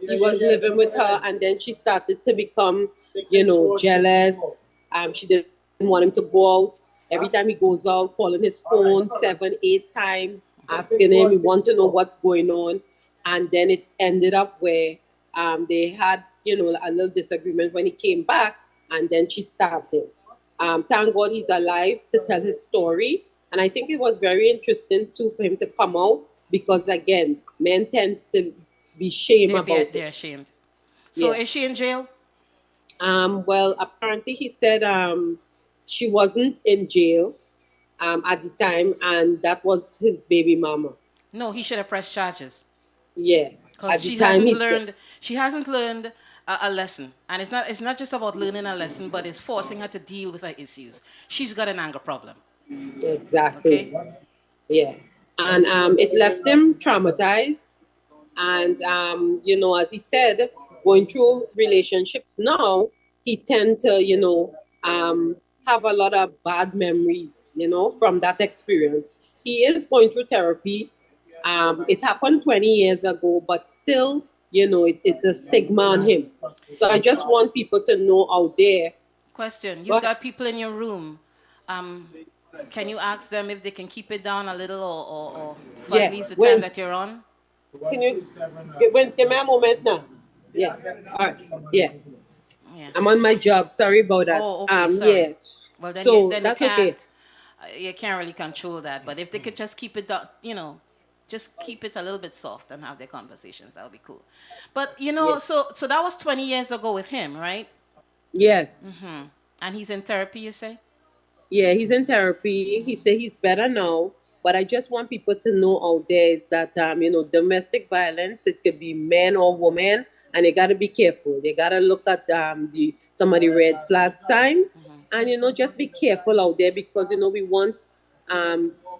He was living with her, and then she started to become, jealous. She didn't want him to go out. Every time he goes out, calling his phone 7, 8 times, asking him, he want to know what's going on. And then it ended up where they had, a little disagreement when he came back, and then she stabbed him. Thank God he's alive to tell his story. And I think it was very interesting too for him to come out, because again, men tends to be ashamed about it. They're ashamed. So Yeah. is she in jail? Well, apparently he said she wasn't in jail at the time, and that was his baby mama. No, he should have pressed charges. Yeah. Because At the she time hasn't he learned. said, She hasn't learned a lesson, and it's not just about learning a lesson, but it's forcing her to deal with her issues. She's got an anger problem. exactly. Okay. Yeah. And it left him traumatized. And, as he said, going through relationships now, he tend to, have a lot of bad memories, from that experience. He is going through therapy. It happened 20 years ago, but still, it's a stigma on him. So I just want people to know out there. Question: You've got people in your room. Can you ask them if they can keep it down a little, or for at least the time that you're on? Can you, give me a moment now? Yeah. All right. Yeah. Yeah. I'm on my job. Sorry about that. Oh, okay. Sorry. Yes. Well, then, so then that's you can't. okay. You can't really control that. But if they could just keep it down, just keep it a little bit soft and have their conversations, that would be cool. But Yes. so that was 20 years ago with him, right? Yes. And he's in therapy, you say? Yeah, he's in therapy. He said he's better now. But I just want people to know out there is that domestic violence, it could be men or women, and they gotta be careful. They gotta look at some of the red flag signs, and just be careful out there, because we want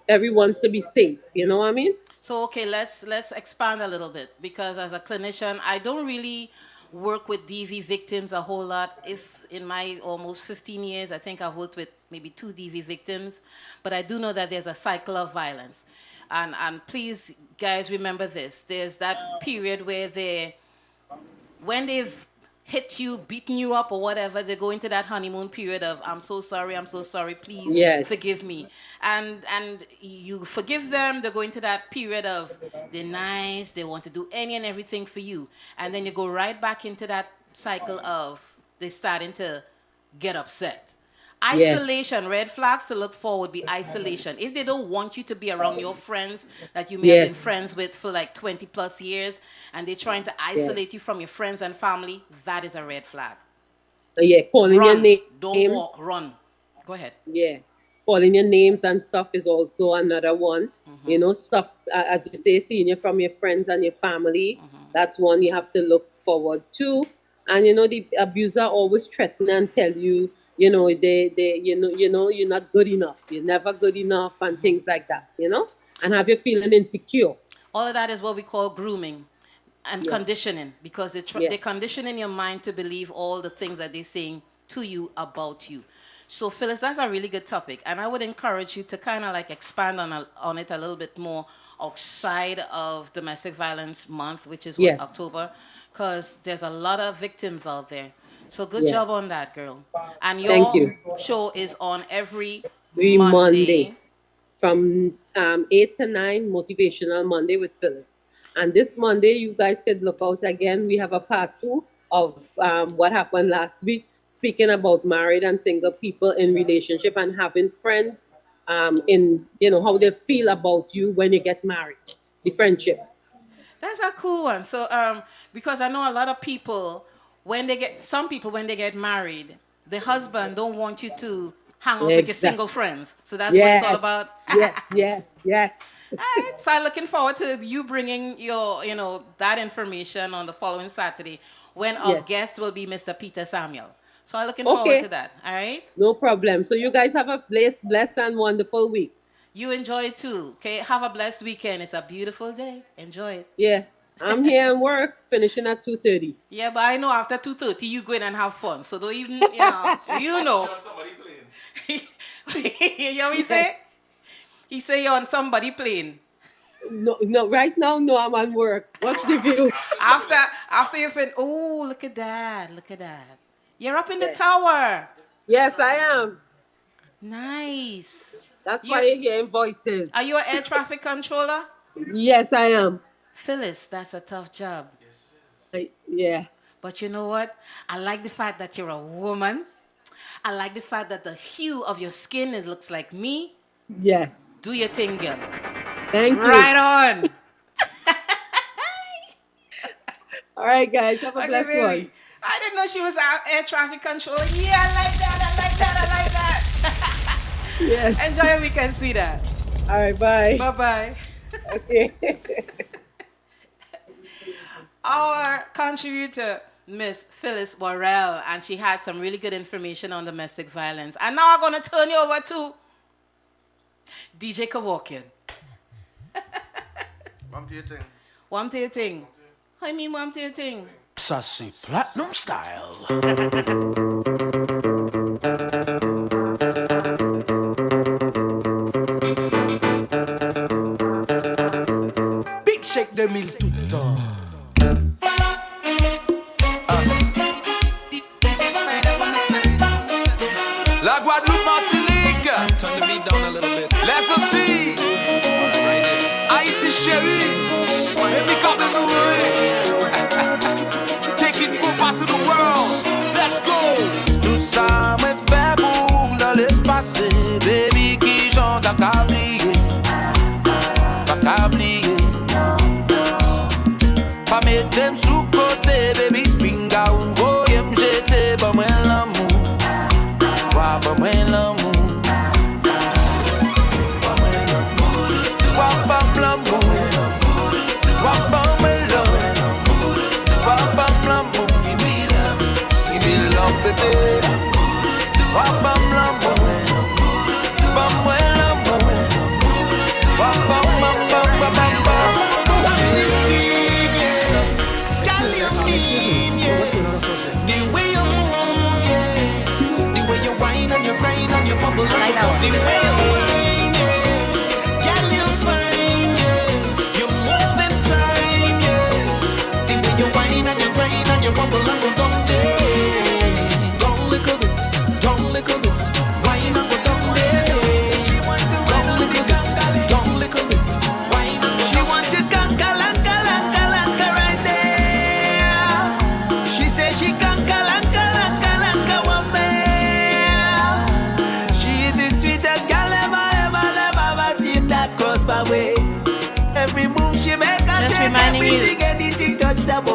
everyone to be safe. You know what I mean? So okay, let's expand a little bit, because as a clinician, I don't really work with DV victims a whole lot. If in my almost 15 years, I think I've worked with maybe 2 DV victims, but I do know that there's a cycle of violence. And please, guys, remember this. There's that period where when they've hit you, beaten you up or whatever, they go into that honeymoon period of, I'm so sorry, please Yes. forgive me. And you forgive them, they go into that period of, they're nice, they want to do any and everything for you. And then you go right back into that cycle of, they're starting to get upset. Yes. Isolation, red flags to look for would be isolation. If they don't want you to be around your friends that you may have been Yes. friends with for like 20 plus years, and they're trying to isolate you from your friends and family, that is a red flag. Yeah, calling your Run. names. Don't walk, run. Go ahead. Yeah. Calling your names and stuff is also another one. Stop, as you say, seeing you from your friends and your family. That's one you have to look forward to. And the abuser always threaten and tell you, you're not good enough. You're never good enough, and things like that. And have you feeling insecure. All of that is what we call grooming and conditioning, because they're conditioning your mind to believe all the things that they're saying to you about you. So, Phyllis, that's a really good topic, and I would encourage you to kind of like expand on it a little bit more outside of Domestic Violence Month, which is Yes. October, because there's a lot of victims out there. So good Yes. job on that, girl. And Thank your you. show is on every Monday from 8 to 9, Motivational Monday with Phyllis. And this Monday, you guys could look out again. We have a part 2 of what happened last week, speaking about married and single people in relationship and having friends in, how they feel about you when you get married, the friendship. That's a cool one. So, because I know a lot of people, some people when they get married, the husband don't want you to hang out with your single friends. So that's what it's all about. Yes. All right, so I'm looking forward to you bringing your, that information on the following Saturday when our guest will be Mr. Peter Samuel. So I'm looking forward to that. All right? No problem. So you guys have a blessed and wonderful week. You enjoy it too. Okay, have a blessed weekend. It's a beautiful day. Enjoy it. Yeah, I'm here at work, finishing at 2:30. Yeah, but I know after 2:30 you go in and have fun. So don't even, you know. Somebody playing. You know what he say? He say you're on somebody plane. No, right now, no, I'm at work. Watch the view. After you fin, oh, look at that. You're up in the tower. Yes, I am. Nice. That's why you're hearing voices. Are you an air traffic controller? Yes, I am. Phyllis, that's a tough job. Yeah. But you know what? I like the fact that you're a woman. I like the fact that the hue of your skin, it looks like me. Yes. Do your thing, girl. Thank you. Right on. All right, guys. Have a blessed one. I didn't know she was an air traffic controller. Yeah, I like that. Yes. Enjoy your weekend, sweetheart. All right, bye. Bye-bye. Okay. Our contributor, Miss Phyllis Worrell, and she had some really good information on domestic violence. And now I'm going to turn you over to DJ Kawokian. One to your thing. I mean, one to your thing. Sassy Platinum Style. Big shake de mille tout le temps. La Guadeloupe, Martinique. Turn the beat down a little bit. Les Antilles. Right there. Haïti chérie. Baby, come to taking full parts of the world. Let's go. Tout ça me fait pour dans le passé. Baby, qui chante à cablier. Pas pas mettre sous côté. Baby, pinga ou voyez me jeter. Pas moi l'amour. Pas moi l'amour.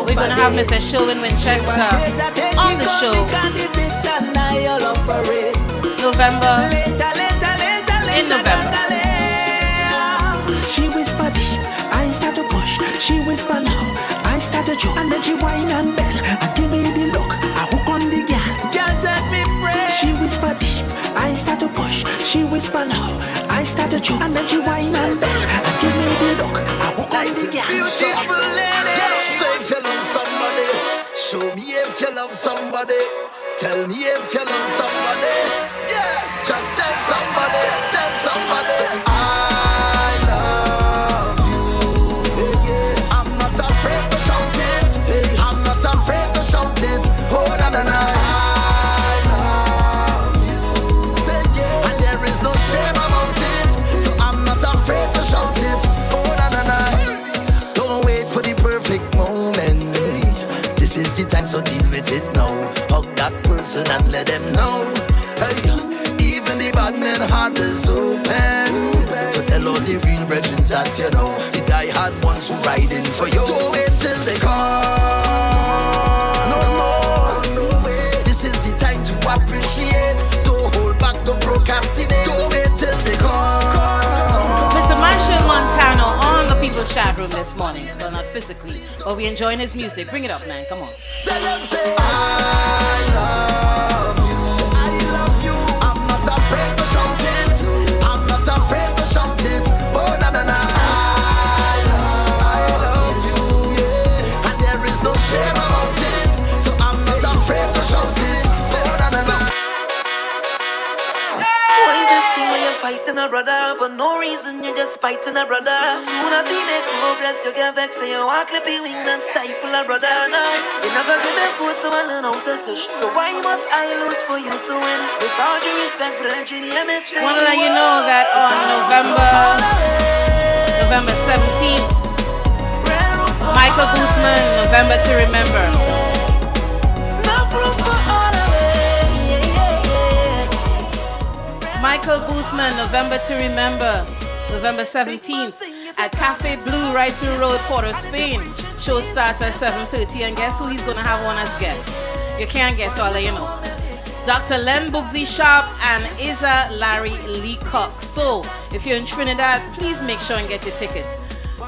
We're going to have Mr. Sherwin Winchester on the show in November. She whisper deep, I start to push. She whisper loud, I start to choke. And then she whine and bend and give me the look. I hook on the girl, girl set me free. She whisper deep, I start to push. She whisper loud, I start to choke. And then she whine and bend and give me the look. I hook on the girl. Beautiful lady. So if you love somebody, show me if you love somebody. Tell me if you love somebody. Yeah, just tell somebody. I love you. Yeah. I'm not afraid to shout it. I'm not afraid to shout it. Oh, na na na. I love you. Say yeah. And there is no shame about it. So I'm not afraid to shout it. Oh, na na na. Don't wait for the perfect moment. This is the time, so deal with it now. Hug that person and let them know. Hey, even the bad man heart is open. So tell all the real brethren that you know the guy I had ones who riding for you. Don't wait till they come. No way. This is the time to appreciate. Don't hold back, don't procrastinate. Don't wait till they come. Mr. Marshall Montano on the People's Chat Room this morning. Well, not physically, but we enjoying his music. Bring it up, man. Come on. Tell them say I love you. I'm not afraid to shout it. I'm not afraid to shout it. Oh na na na. I love you, yeah. And there is no shame about it. So I'm not afraid to shout it. Oh na na na. Why is this thing when you're fighting a brother? For no reason, you're just fighting a brother. Soon as he make progress, you get vexed. So you walk clip your wing and stifle a brother. Now, you never give me food, so I learn how to fish. So why must I lose for you to win? With all due respect, Bridget, you miss it. Want to let you know that on November 17th, Michael Boothman, November to Remember. Michael Boothman, November to Remember, November 17th at Cafe Blue, Ricewood Road, Port of Spain. Show starts at 7:30, and guess who he's going to have on as guests? You can't guess, so I'll let you know. Dr. Len Bugsy Sharp and Isa Larry Leacock. So, if you're in Trinidad, please make sure and get your tickets.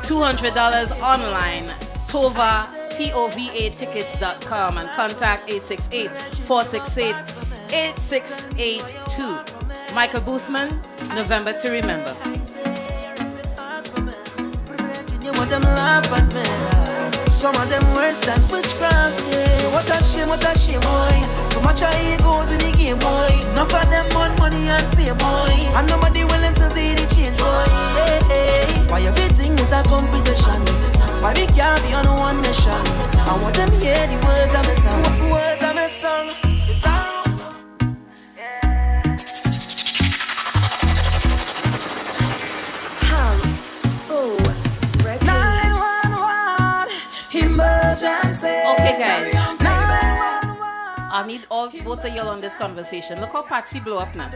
$200 online, Tova, T-O-V-A tickets.com, and contact 868-468-8682. Michael Boothman, November to Remember. You want them laugh at me. Some of them worse than witchcraft. So what a shame, boy. Too much of egos in the game, boy. Enough of them want money and fame, boy. And nobody willing to be the change, boy. Why everything is a competition? Why we can't be on one mission? I want them hear the words of my song. The words of my song. It's all. Okay, guys. I need both of y'all on this conversation. Look how Patsy blow up now.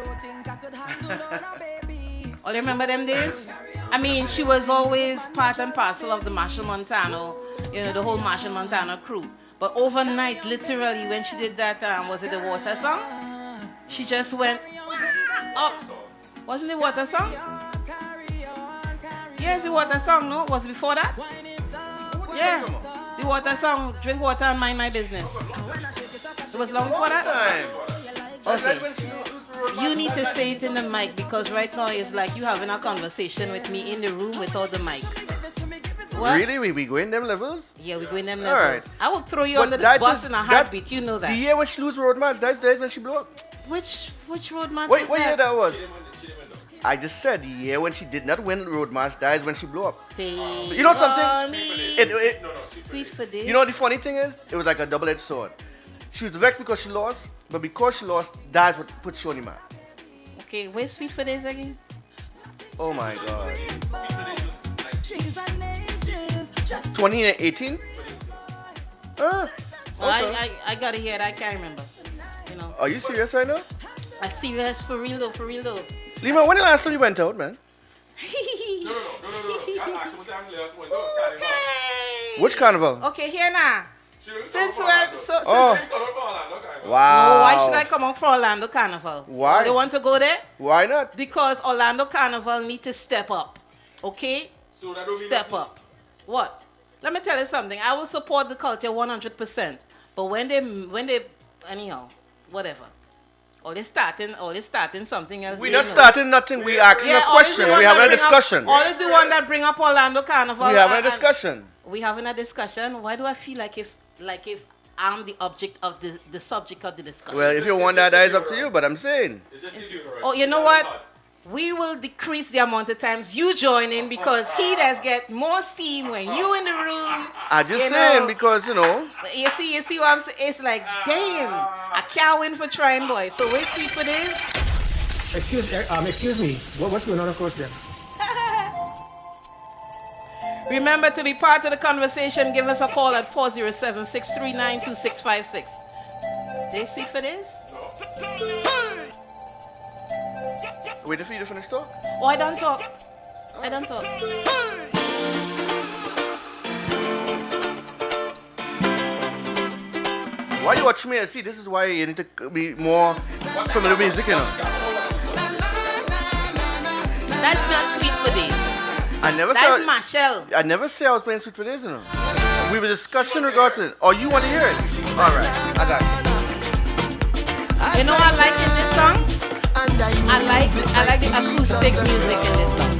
All you remember them days? I mean, she was always part and parcel of the Marshall Montano, the whole Marshall Montano crew. But overnight, literally, when she did that, was it the water song? She just went up. Wasn't it water song? Yes, the water song, no? Was it before that? Yeah. The water song, drink water and mind my business. It was long before that? Okay. You need to say it in the mic because right now it's like you having a conversation with me in the room without the mic. What? Really? We going them levels? Yeah, we going them levels. Right. I will throw you under the bus in a heartbeat, you know that. The year when she lose road match, that's when she blew up. Which road match Wait, was what that? year that was? I just said the year when she did not win the road match, that is when she blew up. You know something? Sweet for this. You know the funny thing is, it was like a double-edged sword. She was vexed because she lost, but because she lost, that's what put Shoni mad. Okay, where's Sweet for this again? Oh my God. 2018? Well, I gotta hear it. I can't remember. Are you serious right now? I'm serious, for real though. Lima, when the last time you went out, man? No. Okay. Which carnival? Okay, here now. Since when? Wow. No, why should I come out for Orlando Carnival? Why? You want to go there? Why not? Because Orlando Carnival need to step up. Okay? Step up. What? Let me tell you something. I will support the culture 100%. But when they anyhow, whatever. Or they starting something else. We're not starting nothing. We asking a question. We having a discussion. All is the one that bring up Orlando Carnival. We having a discussion. We having a discussion. Why do I feel like if I'm the object of the subject of the discussion? Well, if you want that is up to you. But I'm saying. Oh, you know what? We will decrease the amount of times you join in because he does get more steam when you in the room. I just saying because You see what I'm saying? It's like, damn, I can't win for trying, boy. So wait, Sweet for this. Excuse me. What's going on, of course, then? Remember to be part of the conversation. Give us a call at 407-639-2656. They Sweet for this? Wait for you to finish talk? Oh, I don't talk. Why you watch me? See, this is why you need to be more familiar with music, you know. That's not Sweet for Days. I never That's said Marshall. I never said I was playing Sweet for Days, you know. We were discussing regards to it. Oh, you want to hear it? All right, I got it. You know what I like in this song? I like the acoustic music in this song.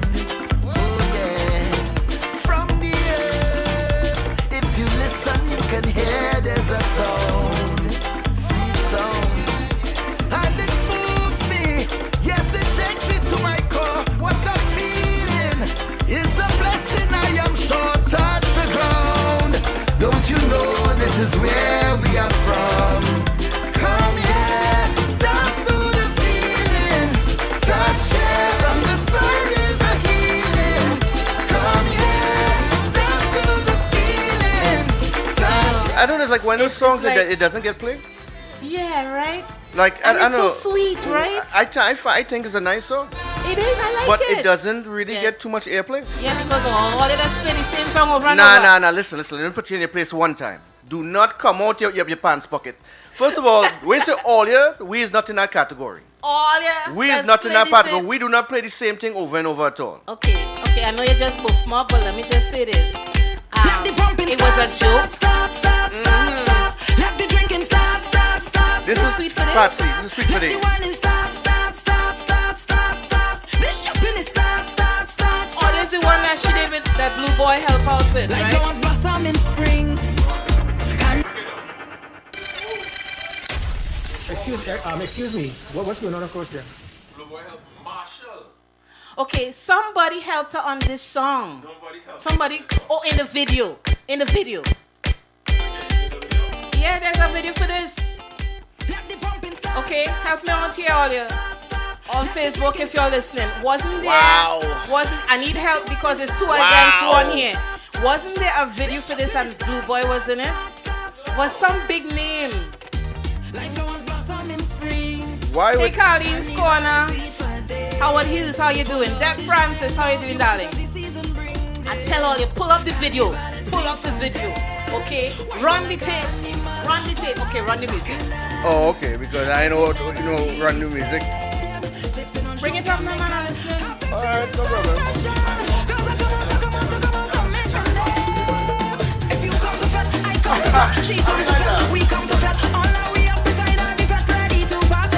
From the earth, if you listen, you can hear there's a sound, sweet sound, and it moves me. Yes, it shakes me to my core. What I'm feeling is a blessing. I am sure touch the ground. Don't you know this is where we are from? Come here, dance to the feeling. Touch it from the sun is a healing. Come here, dance to the feeling. Touch I don't know, it's like one of those It's songs like- that it doesn't get played. Yeah, right? Like, And I it's don't know. so sweet, right? I think it's a nice song, It is, I like but it. it doesn't really Yeah. get too much airplay. Yeah, because all of us play the same song over and over. Nah. Listen. Let me put you in your place one time. Do not come out your pants pocket. First of all, when you say all here, we is not in that category. All yeah. We is let's not in play that the category. same- We do not play the same thing over and over at all. Okay, I know you just both more, but let me just say this. It was a joke. Let the drinking start. This is Sweet for Days. Patsy. This is Sweet for Days. This jumping is start. Oh, this is the one that she did with that blue boy help out with, Like right? flowers blossom in spring. Excuse me. What's going on, of course, there? Okay, somebody helped her on this song. Somebody, in the video. Yeah, there's a video for this. Okay, help me on here all on Facebook if you're listening. Wasn't there? I need help because it's 2 against 1 here. Wasn't there a video for this and Blue Boy was in it? Was some big name? Like flowers blossom in spring. Why Hey, would Colleen's Corner. Howard Hughes, how you doing? Deb Francis, how you doing, darling? I tell all you, pull up the video. Okay, run the tape. Okay, run the music. Oh, okay, because I know run new music. Bring it up, man, and listen. All right, no problem. If you come to fat, I come to fat. She come to fat, we come to fat. All our we up beside her, we fat ready to party.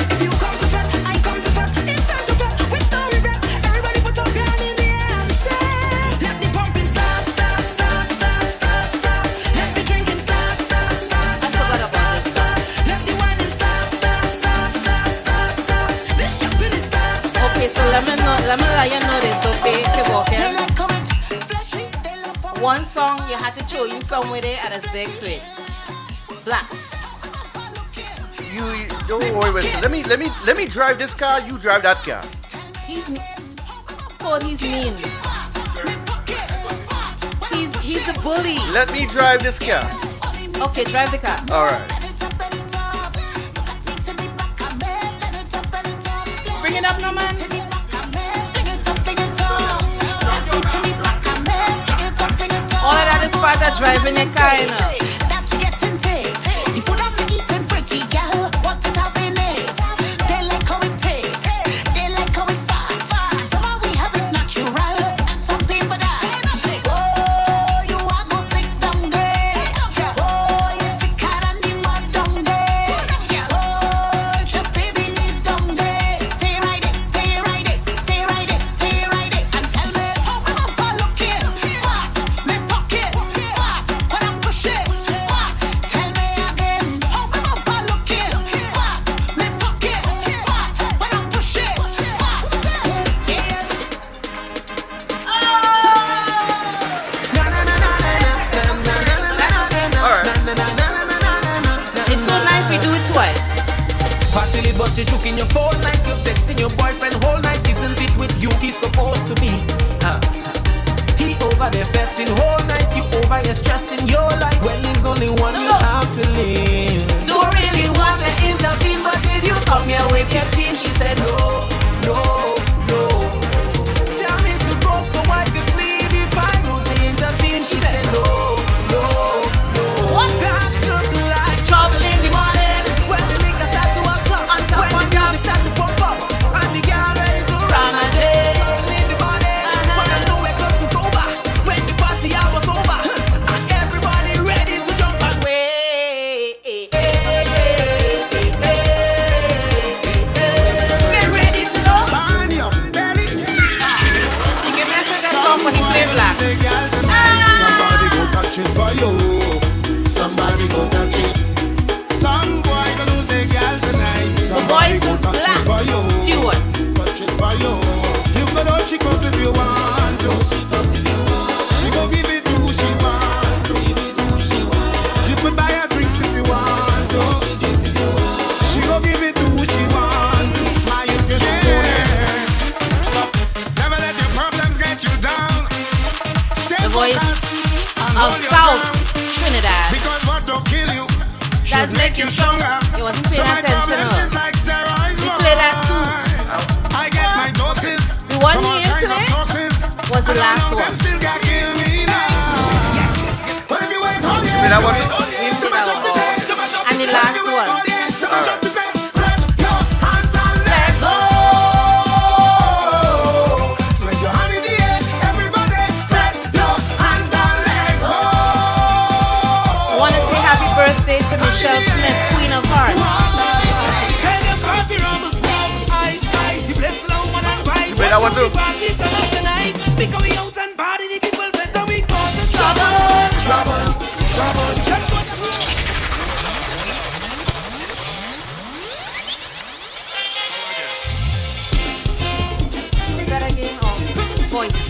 If you come to fat, I come to fat. It's time to fat, with no regret. Everybody put up your hand in the air and say, let the pumping start. Let the drinking start. I forgot about this song. Let the whining start. This jumping is start. Okay, so let me let you know this, okay? Keep walking. One song you had to throw in some with it and it's big sweet. Blacks. You don't worry about it. Let me drive this car. You drive that car. He's mean. He's the bully. Let me drive this car. Okay, drive the car. All right. Bring it up now, man. All of that is part of driving your car, you know. But you juke in your phone like you're texting your boyfriend whole night. Isn't it with you he's supposed to be? He over there fetting whole night. You over here stressing your life. Well, there's only one you have to live. Don't really want to intervene, but did you come here with your team? She said no. Tell me to go so I can leave. If for you. You could all she comes if you want to. She gon' give it to who she want to. You could buy her drinks if you want to. She gon' give it to who she want to. My you can never let your problems get you down. The voice of South Trinidad. Because what don't kill you That's make you stronger. You wasn't paying attention. We play that too. I get my doses. The one we in today was the last one. Still got kill me now. But if you ain't called yet, that one? We played that one. And the last one. Birthday to Michelle Smith, Queen of Hearts. You play that one too? Is that again? Oh, voice.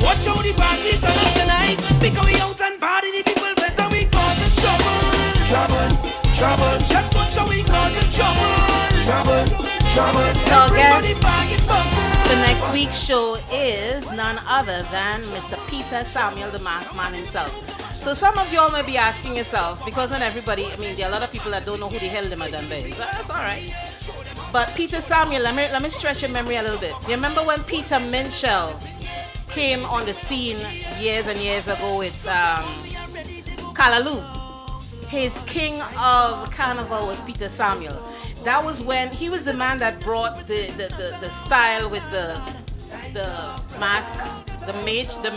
Watch how the party turn up tonight. Because we out and party, the people better we causing trouble. Just watch how we causing trouble. So I guess the next week's show is none other than Mr. Peter Samuel, the masked man himself. So some of y'all may be asking yourself, because not everybody, I mean, there are a lot of people that don't know who the hell them are done there. So that's all right. But Peter Samuel, let me stretch your memory a little bit. You remember when Peter Minshall came on the scene years and years ago with Callaloo? His king of carnival was Peter Samuel. That was when he was the man that brought the style with the mask, the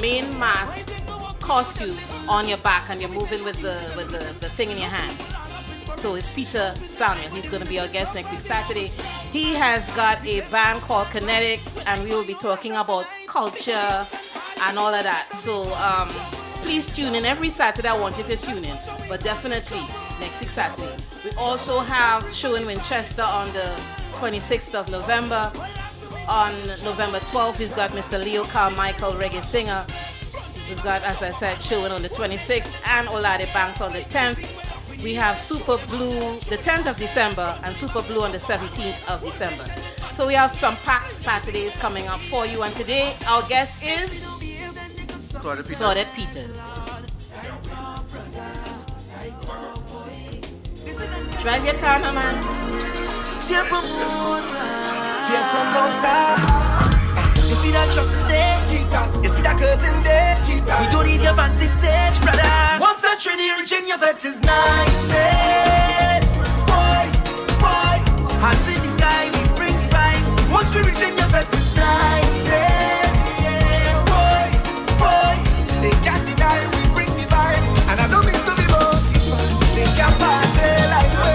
main mask costume on your back, and you're moving with the thing in your hand. So it's Peter Samuel. He's going to be our guest next week, Saturday. He has got a band called Kinetic, and we will be talking about culture and all of that. So please tune in every Saturday. I want you to tune in, but definitely next week, Saturday. We also have show in Winchester on the 26th of November. On November 12th, we've got Mr. Leo Carmichael, reggae singer. We've got, as I said, showing on the 26th, and Olade Banks on the 10th. We have Super Blue the 10th of December and Super Blue on the 17th of December. So we have some packed Saturdays coming up for you. And today our guest is Claudette Peters. Drive your car now, man. Dear promoter. You see that trust there? Keep that. You see that curtain there? Keep that. We don't need your fancy stage, brother. Once that trainee reaching your vet is niceness. Boy, hands in the sky, we bring the vibes. Once we reaching your vet is niceness. Yeah, boy, they can't deny we bring the vibes. And I don't mean to be bossy, but they can't party like we.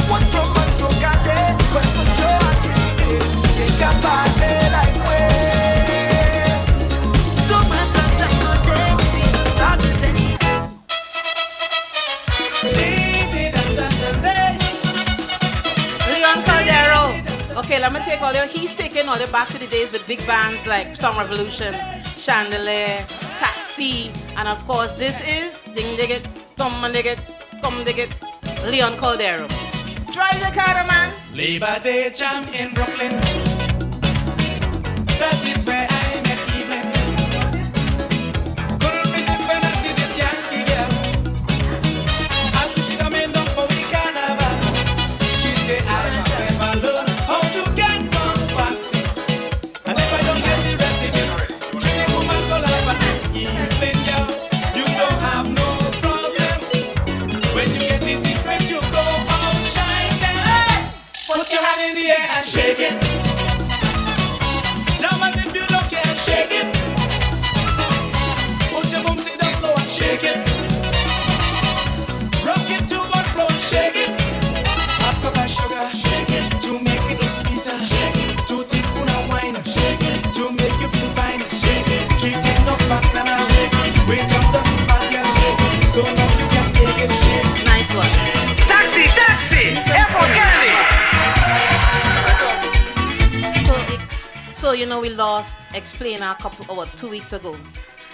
What's from us so got there? But for sure I treat it. They can't party like we. Don't matter time or day, we start with any. Leon Caldero. Okay, let me take all the. He's taking all the back to the days with big bands like Song Revolution, Chandelier, Taxi, and of course this is Ding Digit, Come and Digit, Come Digit, Leon Caldero. Drive the car, man. Labor Day jam in Brooklyn. That is where I met Evelyn. Couldn't resist when I see this Yankee girl. Ask if she coming down for we carnival. She say I never learn how to get on passy. And if I don't get the recipe, treat the woman go love and Evelyn girl. You don't have no problem. When you get the secret, you go outshine them. Put your hand in the air and shake it. Jam as if you don't you know we lost Explainer 2 weeks ago.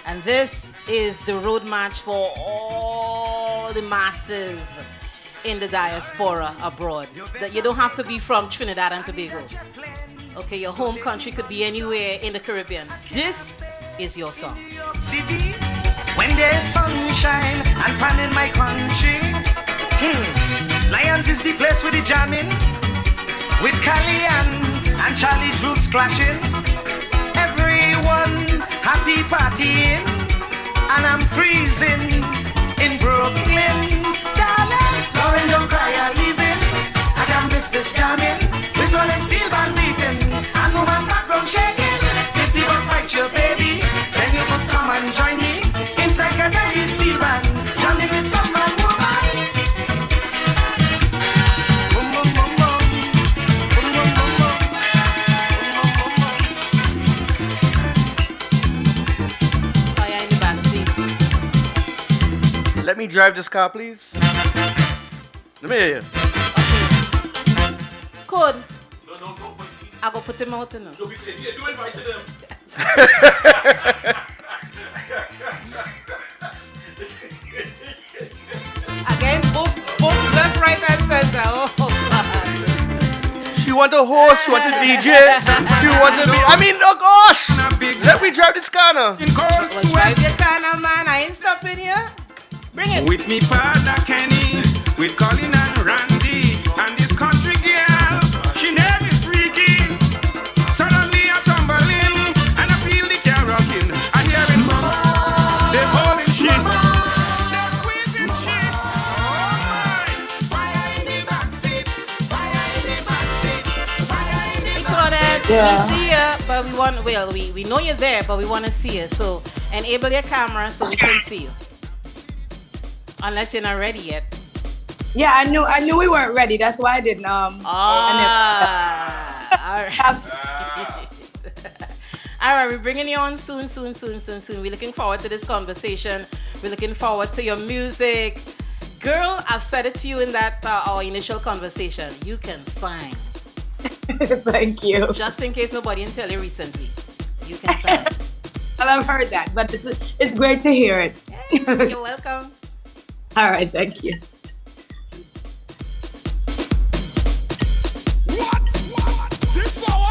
And this is the road march for all the masses in the diaspora abroad. That you don't have to be from Trinidad and Tobago. Okay, your home country could be anywhere in the Caribbean. This is your song. City, when there's sunshine and pan in my country. Lions is the place with the jamming, with Cali and Charlie's roots clashing. Everyone happy partying, and I'm freezing in Brooklyn. Darling, Lauren, don't cry, I'm leaving. I can't miss this jamming, with rolling steel band beating, and woman background shaking. If the bug bite your baby, then you could come and join me inside Catholic steel band, jamming with some man woman. Boom, boom, boom, boom. Boom, boom, boom, boom. Fire in the backseat. Let me drive this car, please. Let me hear you. Could. No. I go put him out in. Do invite them. Again, both left, right, and center. Oh, God. She want a host, she want a DJ, she want to be. I mean, oh gosh! Let me drive this car now. Well, drive your car now, man. I ain't stopping here. Bring it. With me partner Kenny, with Colin and Randy, and this country girl, she name is freaky. Suddenly I tumble in, and I feel the car rocking. I hear it, they're holding shit, they're squeezing shit. Oh my! Fire in the backseat, fire in the backseat, fire in the Claudette, Yeah. we see you, but we know you're there, but we want to see you. So enable your camera so we can see you. Unless you're not ready yet. Yeah, I knew we weren't ready. That's why I didn't. All right. All right, we're bringing you on soon. We're looking forward to this conversation. We're looking forward to your music. Girl, I've said it to you in that our initial conversation. You can sing. Thank you. Just in case nobody didn't tell you recently. You can sing. Well, I've heard that, but it's great to hear it. You're welcome. All right, thank you. What? This hour?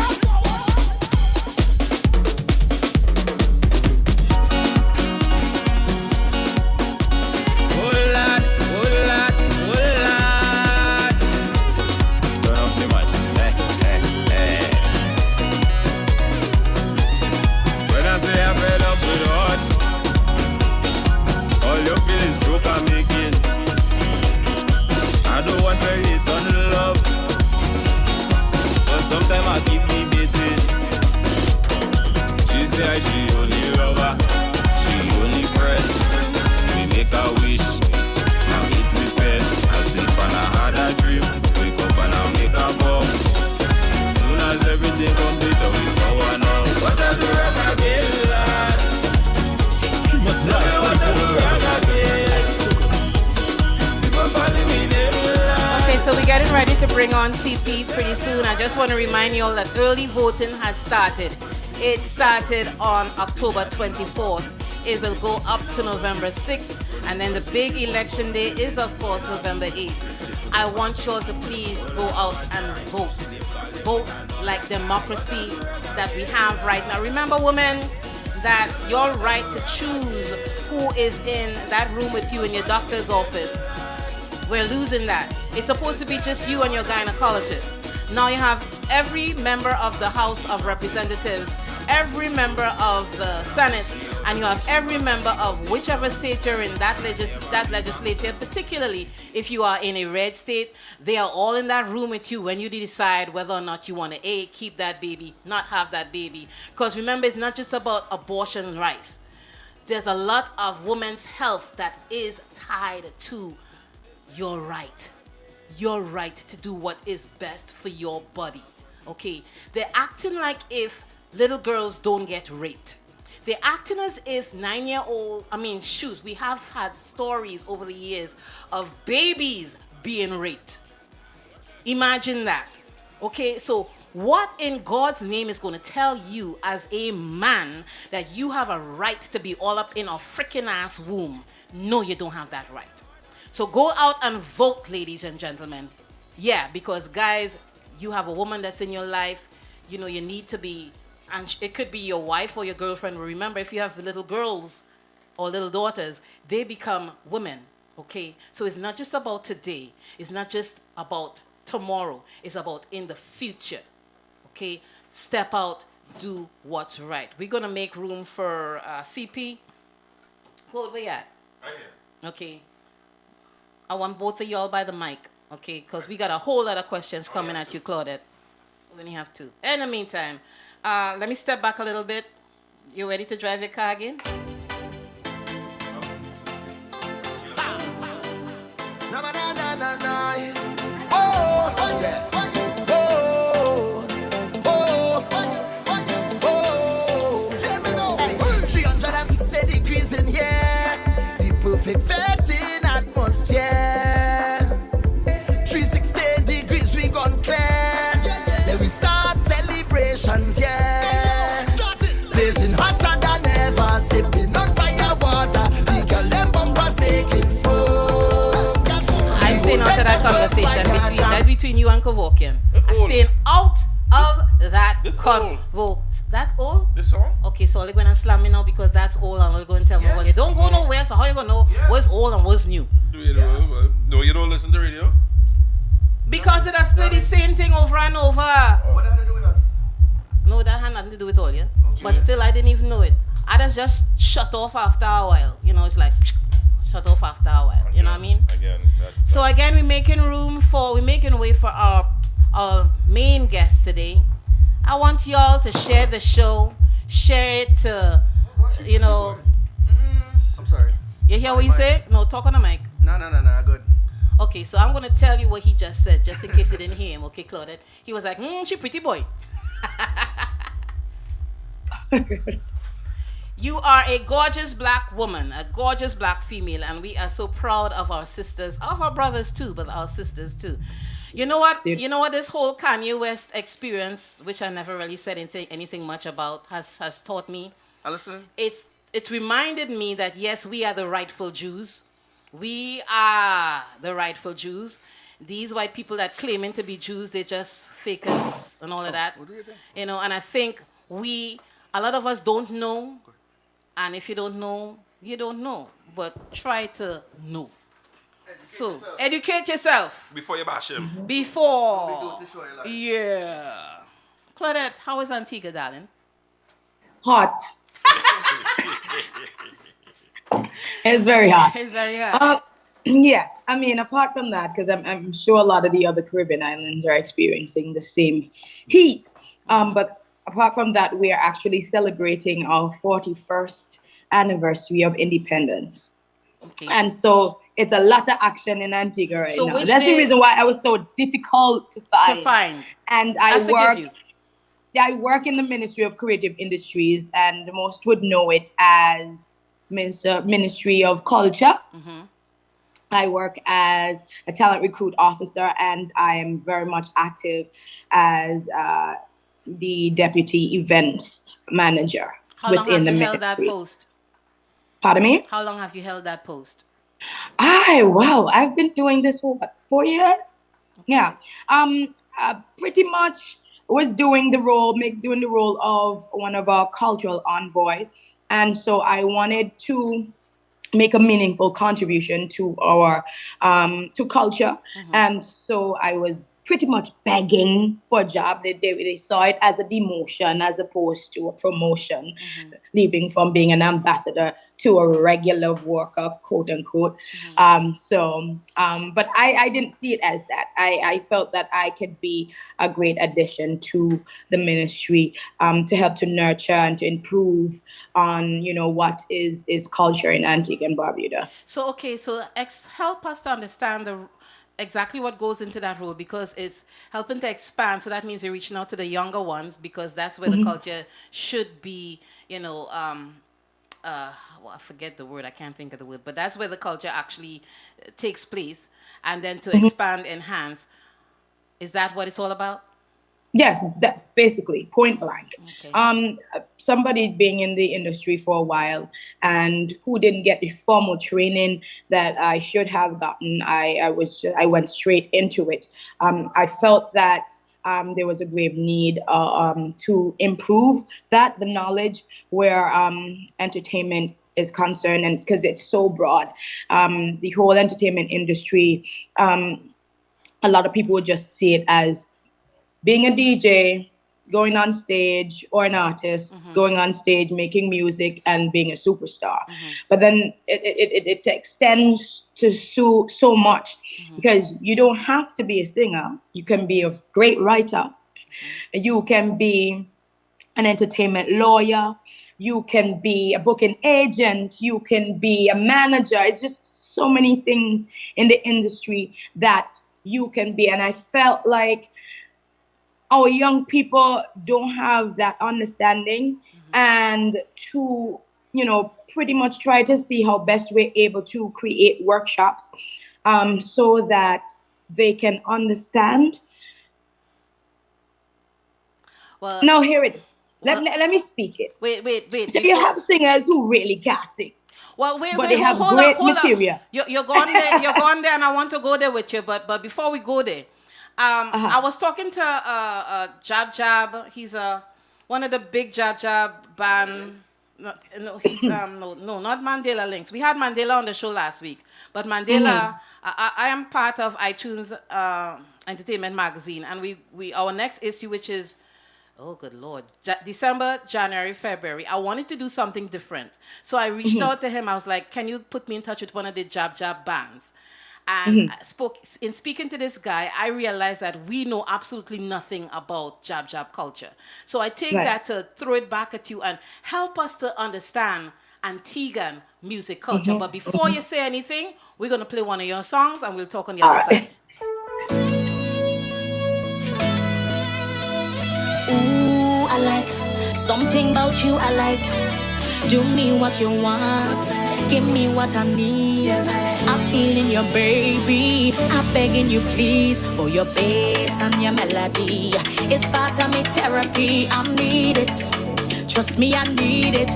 Turn off the mic. When I say I'm fed up with heart, all you feel is broke and making. I don't want to hate on love, but sometimes I keep debating. She say she only lover, she only friend. We make a wish, now eat with pen. I sleep and I had a dream, wake up and I make a vow. Soon as everything complete, we saw one now. What does the rock again, lad? She must not have what does the rock again? Okay, so we're getting ready to bring on CP pretty soon. I just want to remind you all that early voting has started. It started on October 24th. It will go up to November 6th. And then the big election day is, of course, November 8th. I want you all to please go out and vote. Vote like democracy that we have right now. Remember, women, that your right to choose who is in that room with you in your doctor's office, we're losing that. It's supposed to be just you and your gynecologist. Now you have every member of the House of Representatives, every member of the Senate, and you have every member of whichever state you're in, that legislature, particularly if you are in a red state. They are all in that room with you when you decide whether or not you want to A, keep that baby, not have that baby. Because remember, it's not just about abortion rights. There's a lot of women's health that is tied to your right to do what is best for your body. Okay, they're acting like if little girls don't get raped. They're acting as if 9-year-old, we have had stories over the years of babies being raped. Imagine that. Okay, so What in God's name is going to tell you as a man that you have a right to be all up in a freaking ass womb? No, you don't have that right. So go out and vote, ladies and gentlemen. Yeah, because guys, you have a woman that's in your life. You know, you need to be, and it could be your wife or your girlfriend. Remember, if you have little girls or little daughters, they become women, okay? So it's not just about today. It's not just about tomorrow. It's about in the future, okay? Step out, do what's right. We're going to make room for CP. Claude, where you at? Right here. Okay. I want both of y'all by the mic, okay? Because we got a whole lot of questions coming at you, Claudette. We only have two. In the meantime, let me step back a little bit. You ready to drive your car again? Oh, oh, yeah. Oh, oh, oh. Let me know. 360 degrees in here. The perfect vetting atmosphere. 360 degrees we gone clear. Then we start celebrations, yeah. Blazing hotter than ever. Sipping on fire water. Bigger than bumpers making smoke. I'm staying out of that conversation between you and Kevorkian. I'm staying out of that convo. That all? This song? Okay, so you're going to slam me now because that's all. I'm not going to tell me what you don't go nowhere. So how you going to know what's old and what's new? No, you don't listen to radio? Because it has played the same thing over and over. What had to do with us? No, that had nothing to do with all, yeah? But still, I didn't even know it. I just shut off after a while. You know, it's like shut off after a while. You know what I mean? So again, we're making way for our main guest today. I want y'all to share the show, share it to, you know. I'm sorry. You hear what he said? No, talk on the mic. No, good. Okay, so I'm going to tell you what he just said, just in case you didn't hear him. Okay, Claudette? He was like, she pretty boy. You are a gorgeous black woman, a gorgeous black female, and we are so proud of our sisters, of our brothers too, but our sisters too. You know what? You know what this whole Kanye West experience, which I never really said anything much about, has taught me? I listen. It's reminded me that yes, we are the rightful Jews. We are the rightful Jews. These white people that claiming to be Jews, they just fakers and all of that. What do you think? You know, and I think a lot of us don't know. And if you don't know, you don't know. But try to know. Educate yourself. Before you bash him. Before. Yeah. Claudette, how is Antigua, darling? Hot. It's very hot. It's very hot. Yes. I mean, apart from that, because I'm sure a lot of the other Caribbean islands are experiencing the same heat. But apart from that, we are actually celebrating our 41st anniversary of independence. Okay. And so it's a lot of action in Antigua right now. That's the reason why I was so difficult to find. And I work in the Ministry of Creative Industries, and most would know it as Ministry of Culture. Mm-hmm. I work as a talent recruit officer, and I am very much active as the deputy events manager within the ministry. How long have you held that post? Pardon me? How long have you held that post? I've been doing this for 4 years. Okay. Yeah. Pretty much was doing the role of one of our cultural envoy. And so I wanted to make a meaningful contribution to our to culture. Mm-hmm. And so I was pretty much begging for a job. They saw it as a demotion as opposed to a promotion, mm-hmm. leaving from being an ambassador to a regular worker, quote unquote. Mm-hmm. But I didn't see it as that. I felt that I could be a great addition to the ministry to help to nurture and to improve on, what is culture in Antigua and Barbuda. So, help us to understand exactly what goes into that role, because it's helping to expand. So that means you're reaching out to the younger ones, because that's where mm-hmm. the culture should be, I forget the word, I can't think of the word, but that's where the culture actually takes place. And then to mm-hmm. expand, enhance. Is that what it's all about? Yes, that basically point blank. Okay. Somebody being in the industry for a while and who didn't get the formal training that I should have gotten. I went straight into it. I felt that there was a grave need to improve the knowledge where entertainment is concerned, and because it's so broad, the whole entertainment industry. A lot of people would just see it as being a DJ, going on stage, or an artist, going on stage, making music, and being a superstar. But then it extends to so much, because you don't have to be a singer. You can be a great writer. You can be an entertainment lawyer. You can be a booking agent. You can be a manager. It's just so many things in the industry that you can be. And I felt like our young people don't have that understanding, and to, pretty much try to see how best we're able to create workshops so that they can understand. Well, now here it is. Let me speak it. Wait. So you have singers who really can't sing. Well, wait, but they have hold great up. material. You're going there. You're going there, and I want to go there with you. But before we go there, I was talking to Jab. He's one of the big Jab band. No, he's no, not Mandela Links. We had Mandela on the show last week, but Mandela. I am part of iTunes Entertainment Magazine, and we our next issue, which is, oh, good Lord, December, January, February. I wanted to do something different. So I reached out to him. I was like, can you put me in touch with one of the Jab bands? And in speaking to this guy, I realized that we know absolutely nothing about Jab culture. So I take that to throw it back at you and help us to understand Antiguan music culture. But before you say anything, we're going to play one of your songs and we'll talk on the other side. Ooh, I like something about you. I like. Do me what you want, give me what I need. I'm feeling your baby, I'm begging you please. For your bass and your melody, it's part of me therapy. I need it, trust me, I need it.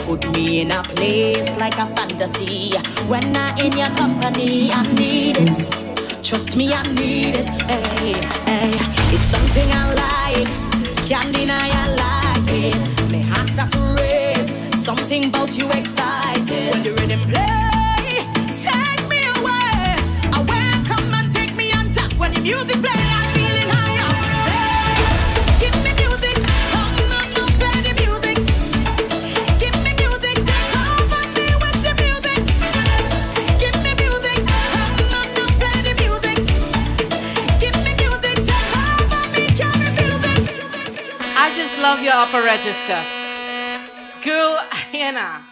Put me in a place like a fantasy. When I'm in your company, I need it. Trust me, I need it. Hey, hey. It's something I like, can't deny I like it. My heart start to race. Something about you excited. When the rhythm play, take me away. Away, come and take me on top. When the music play, I'm feeling high up there. Give me music, come on, don't play the music. Give me music, take over me with the music. Give me music, come on, don't play the music. Give me music, take over me, carry music. I just love your upper register. Girl, Hannah,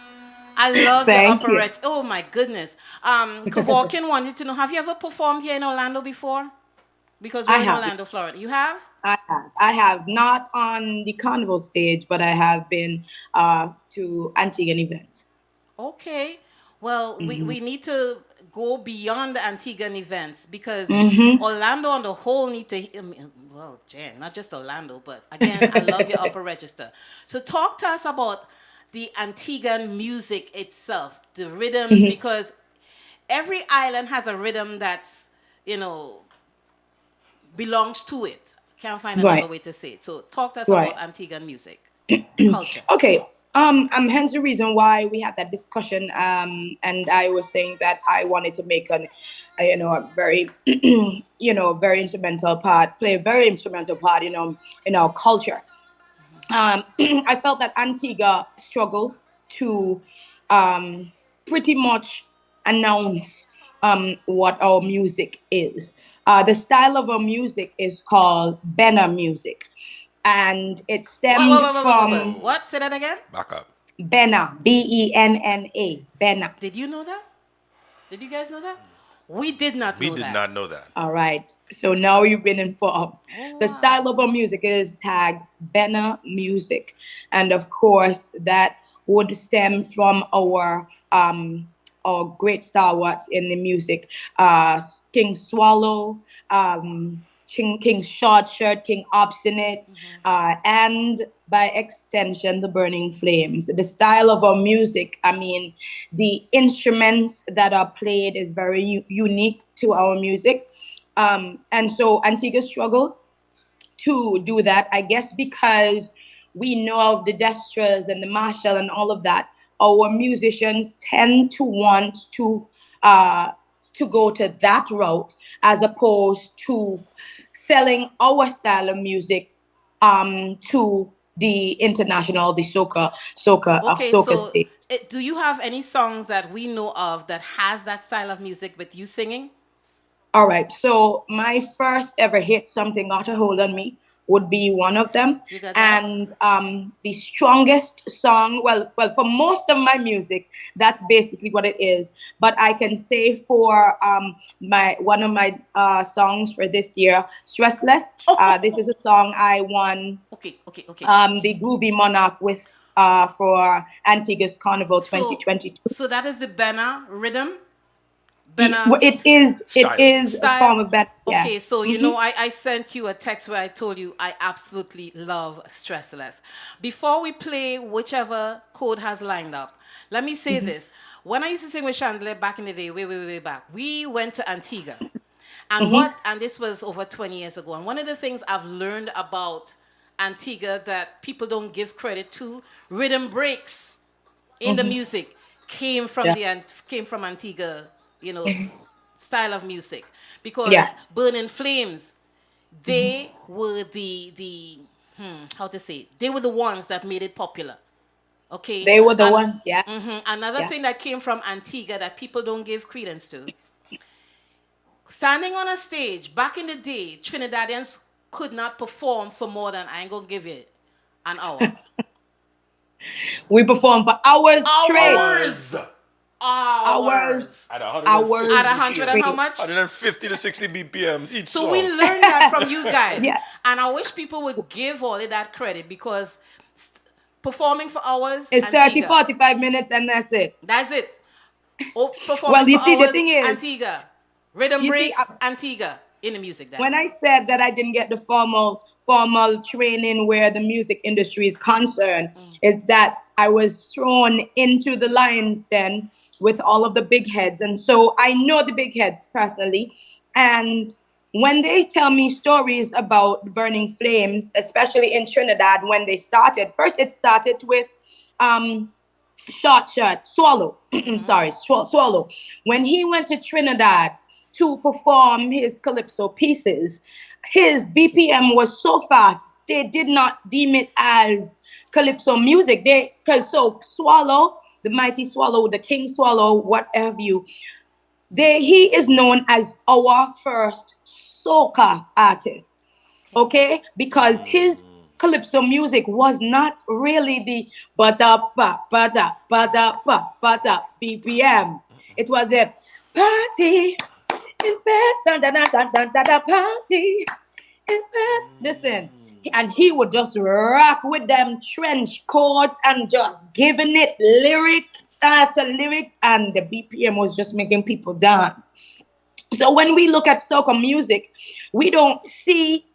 I love your upper register. Oh my goodness. Kevorkin wanted to know, have you ever performed here in Orlando before? Because we're in Orlando, Florida. You have? I have. Not on the carnival stage, but I have been to Antiguan events. Okay. Well, we need to go beyond the Antiguan events, because Orlando on the whole need to, well, Jen, not just Orlando, but again, I love your upper register. So talk to us about the Antiguan music itself, the rhythms, because every island has a rhythm that's, belongs to it. Can't find another way to say it. So talk to us about Antiguan music culture. Okay. Hence the reason why we had that discussion. And I was saying that I wanted to make a very, very instrumental part, play a very instrumental part, in our culture. I felt that Antigua struggled to pretty much announce what our music is. The style of our music is called Bena music. And it stems from... What? Say that again? Back up. Bena, B-E-N-N-A, Bena. Did you know that? Did you guys know that? We did not know that. We did not know that. All right. So now you've been informed. Oh, wow. The style of our music is tagged Bena music. And of course, that would stem from our great stalwarts in the music. King Swallow, King Short Shirt, King Obstinate, and by extension, the Burning Flames. The style of our music, I mean, the instruments that are played is very unique to our music. And so Antigua struggled to do that, I guess, because we know of the Destras and the Marshall and all of that. Our musicians tend to want to go to that route as opposed to selling our style of music to the international, the soca stage. Do you have any songs that we know of that has that style of music with you singing? All right, so my first ever hit, Something Got a Hold on Me, would be one of them. And the strongest song, well, for most of my music, that's basically what it is. But I can say for one of my songs for this year, Stressless. This is a song I won the Groovy Monarch with for Antigua's Carnival 2022. So that is the Benna rhythm? It is a form of Benna. Yeah. Okay, so you know, I sent you a text where I told you I absolutely love Stressless. Before we play whichever code has lined up, let me say this. When I used to sing with Chandler back in the day, way back, we went to Antigua. And and this was over 20 years ago. And one of the things I've learned about Antigua that people don't give credit to, rhythm breaks in the music came from Antigua, you know, style of music. Because Burning Flames, they were they were the ones that made it popular. Okay. They were the ones, yeah. Another thing that came from Antigua that people don't give credence to. Standing on a stage, back in the day, Trinidadians could not perform for more than, I ain't gonna give it, an hour. We performed for hours straight. Hours. At 100 and how much? 150 to 60 BPMs each song. So we learned that from you guys. And I wish people would give all of that credit because performing for hours. It's 30, 45 minutes and that's it. That's it. Performing you for see, hours, the thing is, Antigua. Rhythm breaks, Antigua in the music. When I said that I didn't get the formal training where the music industry is concerned, is that I was thrown into the lion's den with all of the big heads. And so I know the big heads personally. And when they tell me stories about Burning Flames, especially in Trinidad, when they started, first it started with Short Shirt, Swallow. Swallow. When he went to Trinidad to perform his calypso pieces, his BPM was so fast, they did not deem it as calypso music. Swallow, the mighty Swallow, the King Swallow, what have you, he is known as our first soca artist, okay? Because his calypso music was not really the BPM. It was a party, it's bad, party, it's bad. Listen. And he would just rock with them trench coats and just giving it lyrics after lyrics, and the BPM was just making people dance. So when we look at soca music, we don't see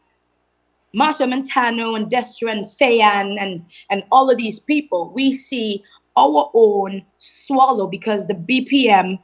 Marsha Montano and Destra and Fayan and all of these people. We see our own Swallow, because the BPM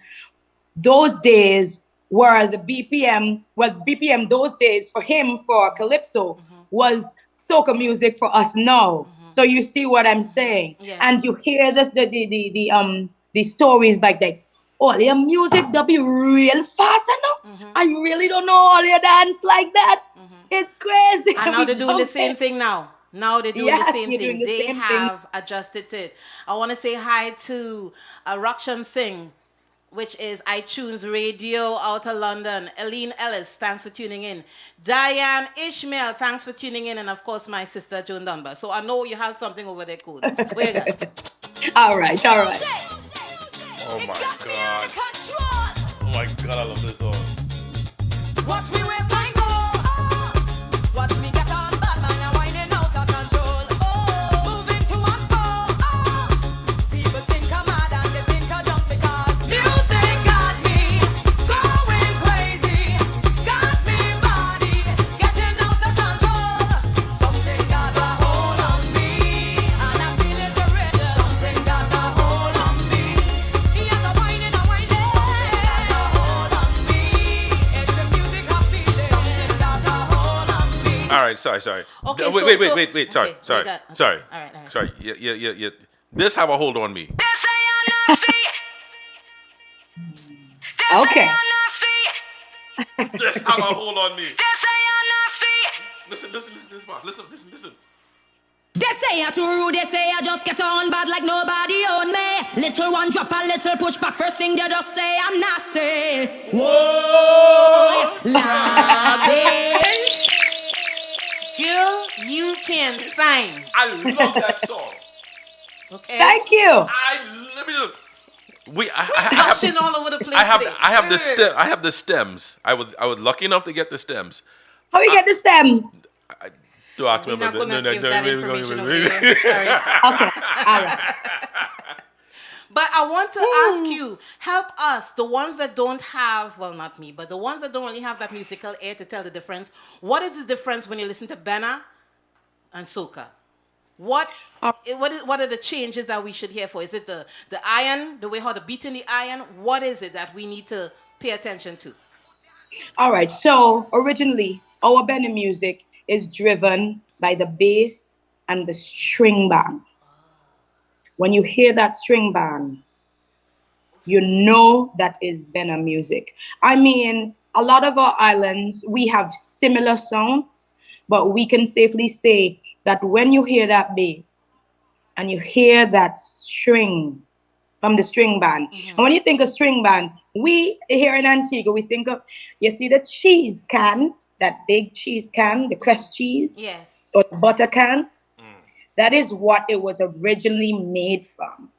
those days were the BPM those days for him, for Calypso, was soca music for us now. So you see what I'm saying? Yes. And you hear the stories like that. All your music that be real fast enough. I really don't know all your dance like that. It's crazy. And now they're doing the same thing now. Now they're doing the same thing. They have adjusted to it. I want to say hi to Rakshan Singh, which is iTunes Radio out of London. Eileen Ellis, thanks for tuning in. Diane Ishmael, thanks for tuning in. And of course, my sister, Joan Dunbar. So I know you have something over there cool. Where you got? All right. Oh my God. Oh my God, I love this song. Watch me waistline go. Watch me get on bad man and whining out of control. Moving to and fro. People think I'm mad and they think I jump because music got me going crazy. Got me body All right, sorry. Okay, wait, so- sorry, okay, sorry, we got- okay. sorry. All right. Sorry. Yeah. This have a hold on me. Okay. This have a hold on me. Listen, this part. Listen. They say I too rude, they say I just get on bad like nobody own me. Little one drop a little push back, first thing they just say I'm nasty. Whoa, Jill, you can sing. I love that song. Okay. Thank you. Let me look. I Gushing all over the place. have today. I have the stems. I was lucky enough to get the stems. How you get the stems? Do ask me We're not about going to give that information no. away. Sorry. Okay. All right. But I want to ask you, help us, the ones that don't have, well, not me, but the ones that don't really have that musical ear to tell the difference. What is the difference when you listen to Benna and Soca? What are the changes that we should hear for? Is it the iron, the way how the beat in the iron? What is it that we need to pay attention to? All right. So originally, our Benny music is driven by the bass and the string band. When you hear that string band, you know that is Benna music. I mean, a lot of our islands, we have similar sounds, but we can safely say that when you hear that bass and you hear that string from the string band, and when you think of string band, we here in Antigua, we think of, you see the cheese can, that big cheese can, the crushed cheese, yes, or the butter can. That is what it was originally made from.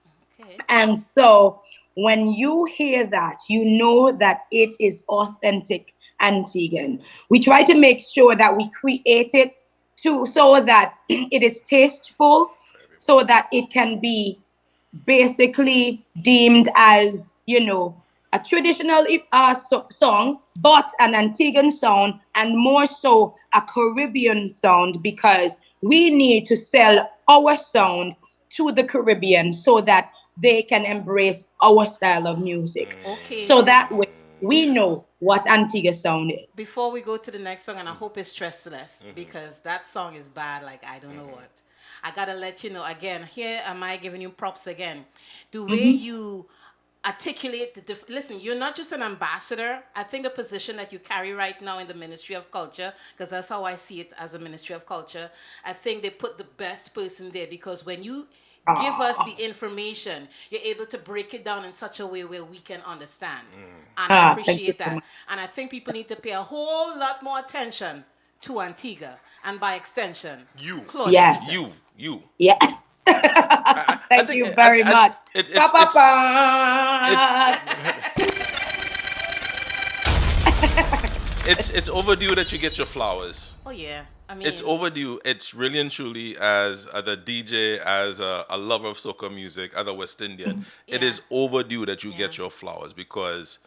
Okay. And so when you hear that, you know that it is authentic Antiguan. We try to make sure that we create it so that it is tasteful, so that it can be basically deemed as, a traditional song, but an Antiguan sound, and more so a Caribbean sound, because we need to sell our sound to the Caribbean so that they can embrace our style of music. Okay. So that way we know what Antigua sound is. Before we go to the next song, and I hope it's stressless, because that song is bad, like I don't know what. I gotta let you know again. Here am I giving you props again. The way you articulate listen, you're not just an ambassador. I think the position that you carry right now in the Ministry of Culture, because that's how I see it as a Ministry of Culture, I think they put the best person there, because when you give us the information, you're able to break it down in such a way where we can understand. And I appreciate that. And I think people need to pay a whole lot more attention to Antigua, and by extension, Claudette. Yes. You. Yes. Thank you very much. It's overdue that you get your flowers. Oh yeah, I mean, It's overdue. It's really and truly, as a DJ, as a lover of soca music, as a West Indian, it is overdue that you get your flowers, because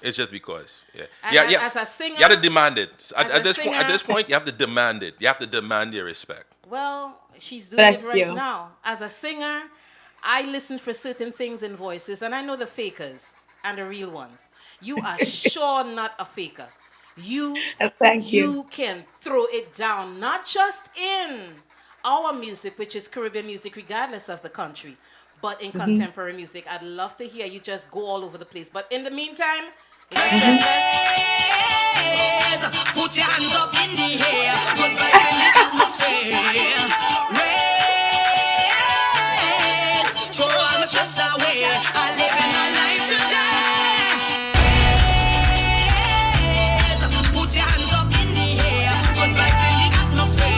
it's just because. And as a singer, you have to demand it. At as a this point, you have to demand it. You have to demand your respect. Well, she's doing it right now. As a singer, I listen for certain things in voices, and I know the fakers and the real ones. You are sure not a faker. Thank you. You can throw it down, not just in our music, which is Caribbean music, regardless of the country, but in contemporary music. I'd love to hear you just go all over the place. But in the meantime, put your hands up in the air, good vibes in the atmosphere. Raise, throw all my stress away. I live in my life today. Put your hands up in the air, good vibes in the atmosphere.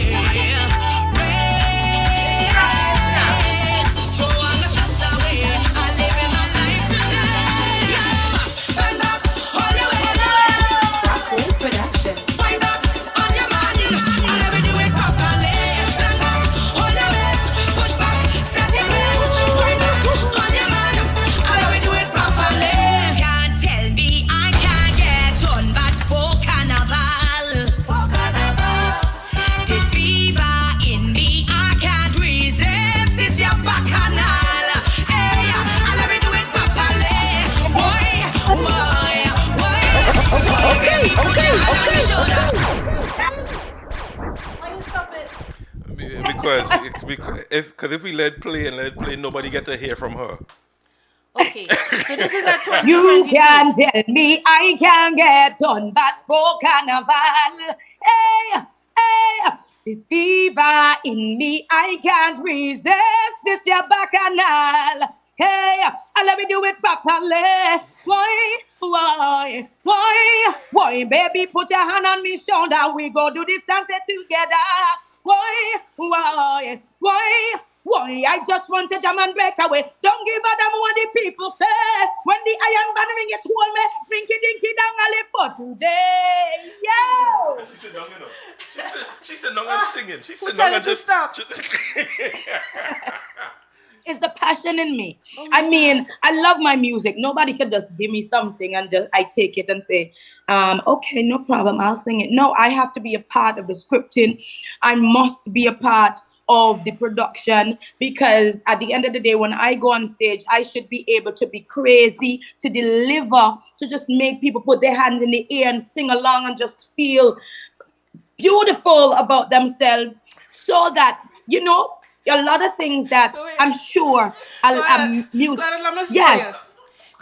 because if we let play, nobody get to hear from her. Okay, so this is at 2022. You can tell me I can get on back for carnival. Hey, hey, this fever in me, I can't resist. This your bacchanal. Hey, and let me do it properly. Why, baby, put your hand on me shoulder. We go do this dance together. Why? I just want to jam and break away. Don't give a damn what the people say. When the iron band ring it, hold me. Rinky dinky dang a lip for today. Yo! She said, no, you know. She said, no, I'm singing. She said, tell no, you to stop. It's the passion in me. I mean, I love my music. Nobody can just give me something and just I take it and say, okay, no problem, I'll sing it. No, I have to be a part of the scripting. I must be a part of the production, because at the end of the day, when I go on stage, I should be able to be crazy, to deliver, to just make people put their hands in the air and sing along and just feel beautiful about themselves, so that, you know, a lot of things that I'm sure Yes.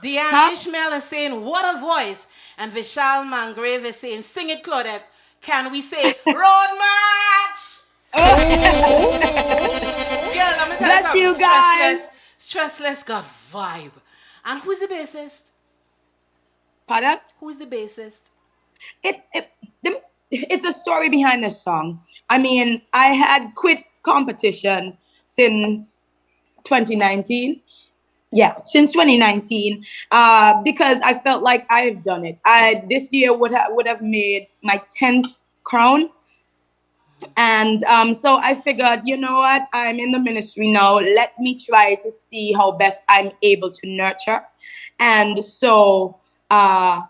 Deanne Ishmael is saying, what a voice. And Vishal Mangrave is saying, sing it, Claudette. Can we say, road march? Girl, let me tell Bless you you something. guys. Stressless got vibe. And who's the bassist? Pardon? Who's the bassist? It's a story behind this song. I mean, I had quit competition since 2019. Yeah, since 2019, because I felt like I've done it. This year would have made my 10th crown. And so I figured, you know what, I'm in the ministry now. Let me try to see how best I'm able to nurture. And so I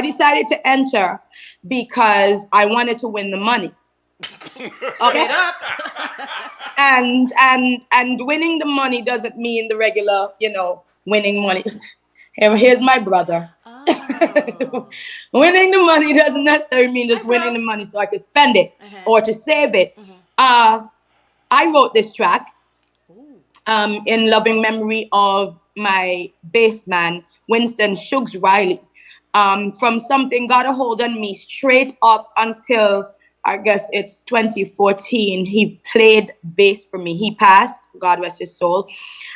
decided to enter because I wanted to win the money. Okay. And winning the money doesn't mean the regular, you know, winning money. Here's my brother. Oh. Winning the money doesn't necessarily mean just winning the money so I can spend it or to save it. I wrote this track in loving memory of my bass man, Winston Shugs Riley. From something got a hold on me straight up until I guess it's 2014. He played bass for me. He passed, God rest his soul.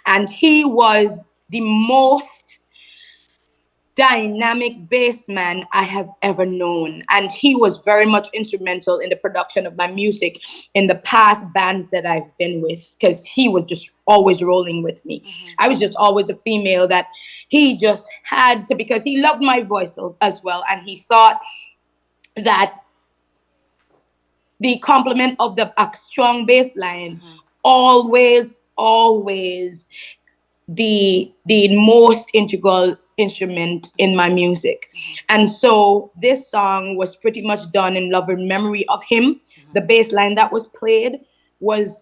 And he was the most dynamic bass man I have ever known. And he was very much instrumental in the production of my music in the past bands that I've been with, because he was just always rolling with me. I was just always a female that he just had to, because he loved my voice as well. And he thought that the complement of the strong bass line always the most integral instrument in my music. And so this song was pretty much done in love and memory of him. The bass line that was played was,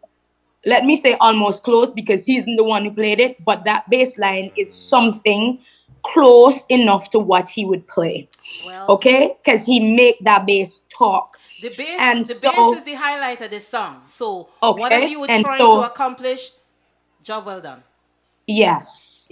let me say, almost close, because he's the one who played it, but that bass line is something close enough to what he would play. Well, okay? Because he make that bass talk. The bass is the highlight of this song. So whatever you were trying to accomplish, job well done. Yes.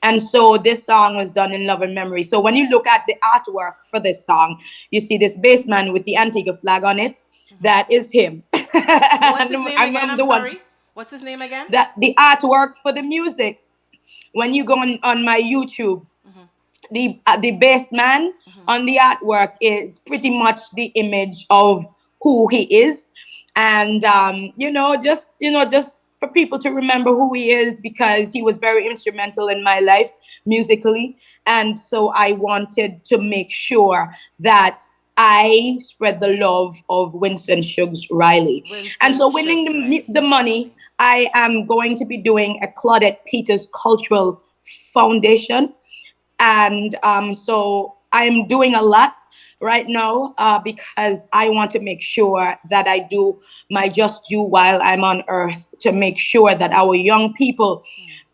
And so this song was done in love and memory. So when you look at the artwork for this song, you see this bass man with the Antigua flag on it. That is him. What's his name again? I'm sorry. What's his name again? The artwork for the music. When you go on my YouTube, the bass man on the artwork is pretty much the image of who he is. And, just for people to remember who he is, because he was very instrumental in my life musically. And so I wanted to make sure that I spread the love of Winston Shugs Riley. And so winning the money, I am going to be doing a Claudette PETERS Cultural Foundation. And so I'm doing a lot right now because I want to make sure that I do my just due while I'm on earth, to make sure that our young people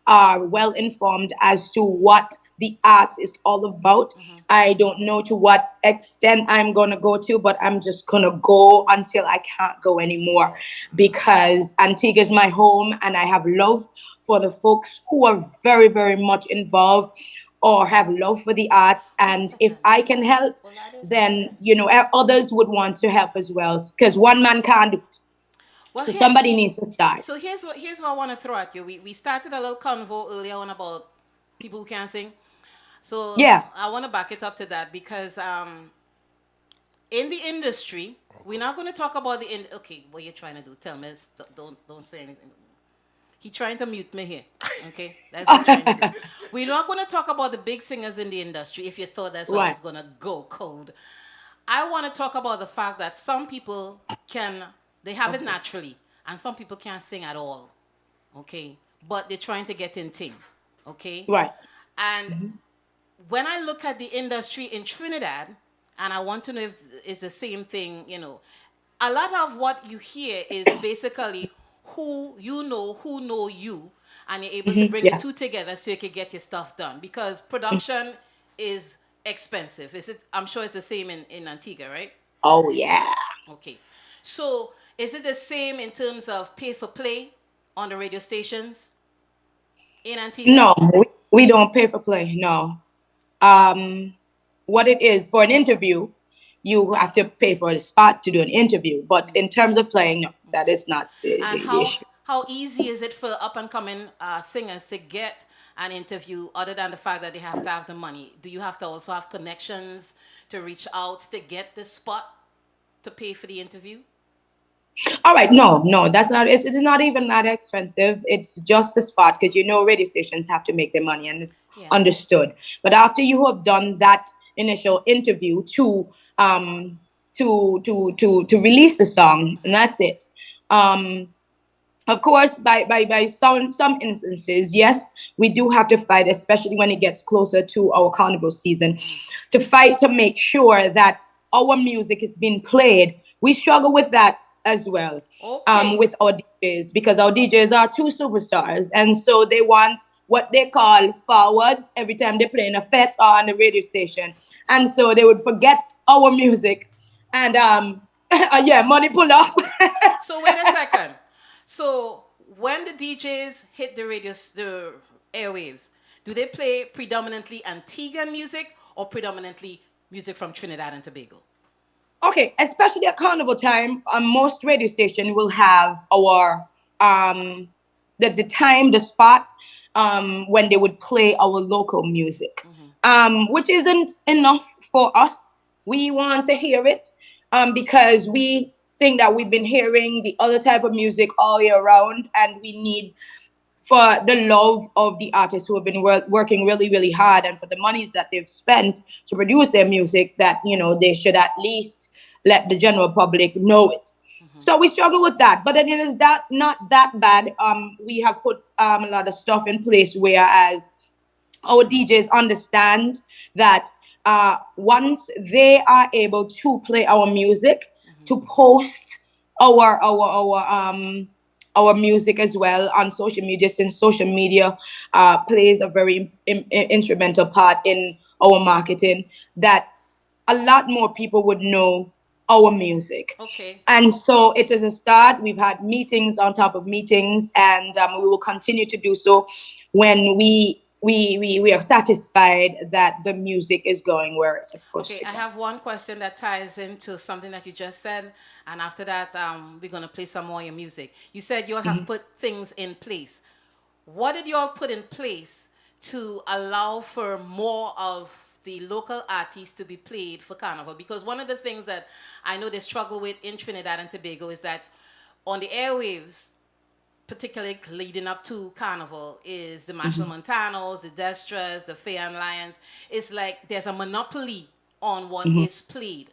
are well informed as to what the arts is all about. I don't know to what extent I'm going to go to, but I'm just going to go until I can't go anymore, because Antigua is my home and I have love for the folks who are very, very much involved or have love for the arts. And if I can help, then, others would want to help as well, because one man can't do it. Well, So somebody needs to start. So here's what I want to throw at you. We started a little convo earlier on about people who can't sing. So Yeah. I want to back it up to that, because in the industry, we're not going to talk about okay, what you're trying to do. Tell me, don't say anything. He's trying to mute me here. Okay, that's what he's trying to do. We're not going to talk about the big singers in the industry. If you thought that's where I was going to go cold, I want to talk about the fact that some people they have it naturally, and some people can't sing at all. Okay, but they're trying to get in thing. Okay, right. And when I look at the industry in Trinidad, and I want to know if it's the same thing, a lot of what you hear is basically who know you, and you're able to bring the two together so you can get your stuff done, because production is expensive. I'm sure it's the same in Antigua, right? Oh yeah. Okay, so is it the same in terms of pay for play on the radio stations in Antigua? No, we don't pay for play. No. What it is for an interview, you have to pay for a spot to do an interview. But in terms of playing, no, that is not the issue. How easy is it for up and coming singers to get an interview, other than the fact that they have to have the money? Do you have to also have connections to reach out to get the spot to pay for the interview? All right, no, that's not. It's not even that expensive. It's just the spot, because radio stations have to make their money, and it's understood. But after you have done that initial interview to release the song, and that's it. Of course, by some instances, yes, we do have to fight, especially when it gets closer to our carnival season, to fight to make sure that our music is being played. We struggle with that as well, with our DJs, because our DJs are two superstars, and so they want what they call forward every time they play in a fete or on the radio station, and so they would forget our music, and money pull up. So wait a second. So when the DJs hit the airwaves, do they play predominantly Antiguan music or predominantly music from Trinidad and Tobago? Okay, especially at carnival time, most radio stations will have our the spot when they would play our local music, which isn't enough for us. We want to hear it because we think that we've been hearing the other type of music all year round, and we need, for the love of the artists who have been working really, really hard, and for the monies that they've spent to produce their music, that, they should at least let the general public know it. So we struggle with that, but then it is not that bad. We have put a lot of stuff in place, whereas our DJs understand that once they are able to play our music, to post our music as well on social media, since social media plays a very instrumental part in our marketing, that a lot more people would know our music. Okay. And so it is a start. We've had meetings on top of meetings, and we will continue to do so when we are satisfied that the music is going where it's supposed to go. I have one question that ties into something that you just said, and after that, we're going to play some more of your music. You said you all have put things in place. What did you all put in place to allow for more of the local artists to be played for Carnival? Because one of the things that I know they struggle with in Trinidad and Tobago is that on the airwaves, particularly leading up to Carnival, is the Marshall Montanos, the Destras, the Fair and Lions. It's like there's a monopoly on what is played.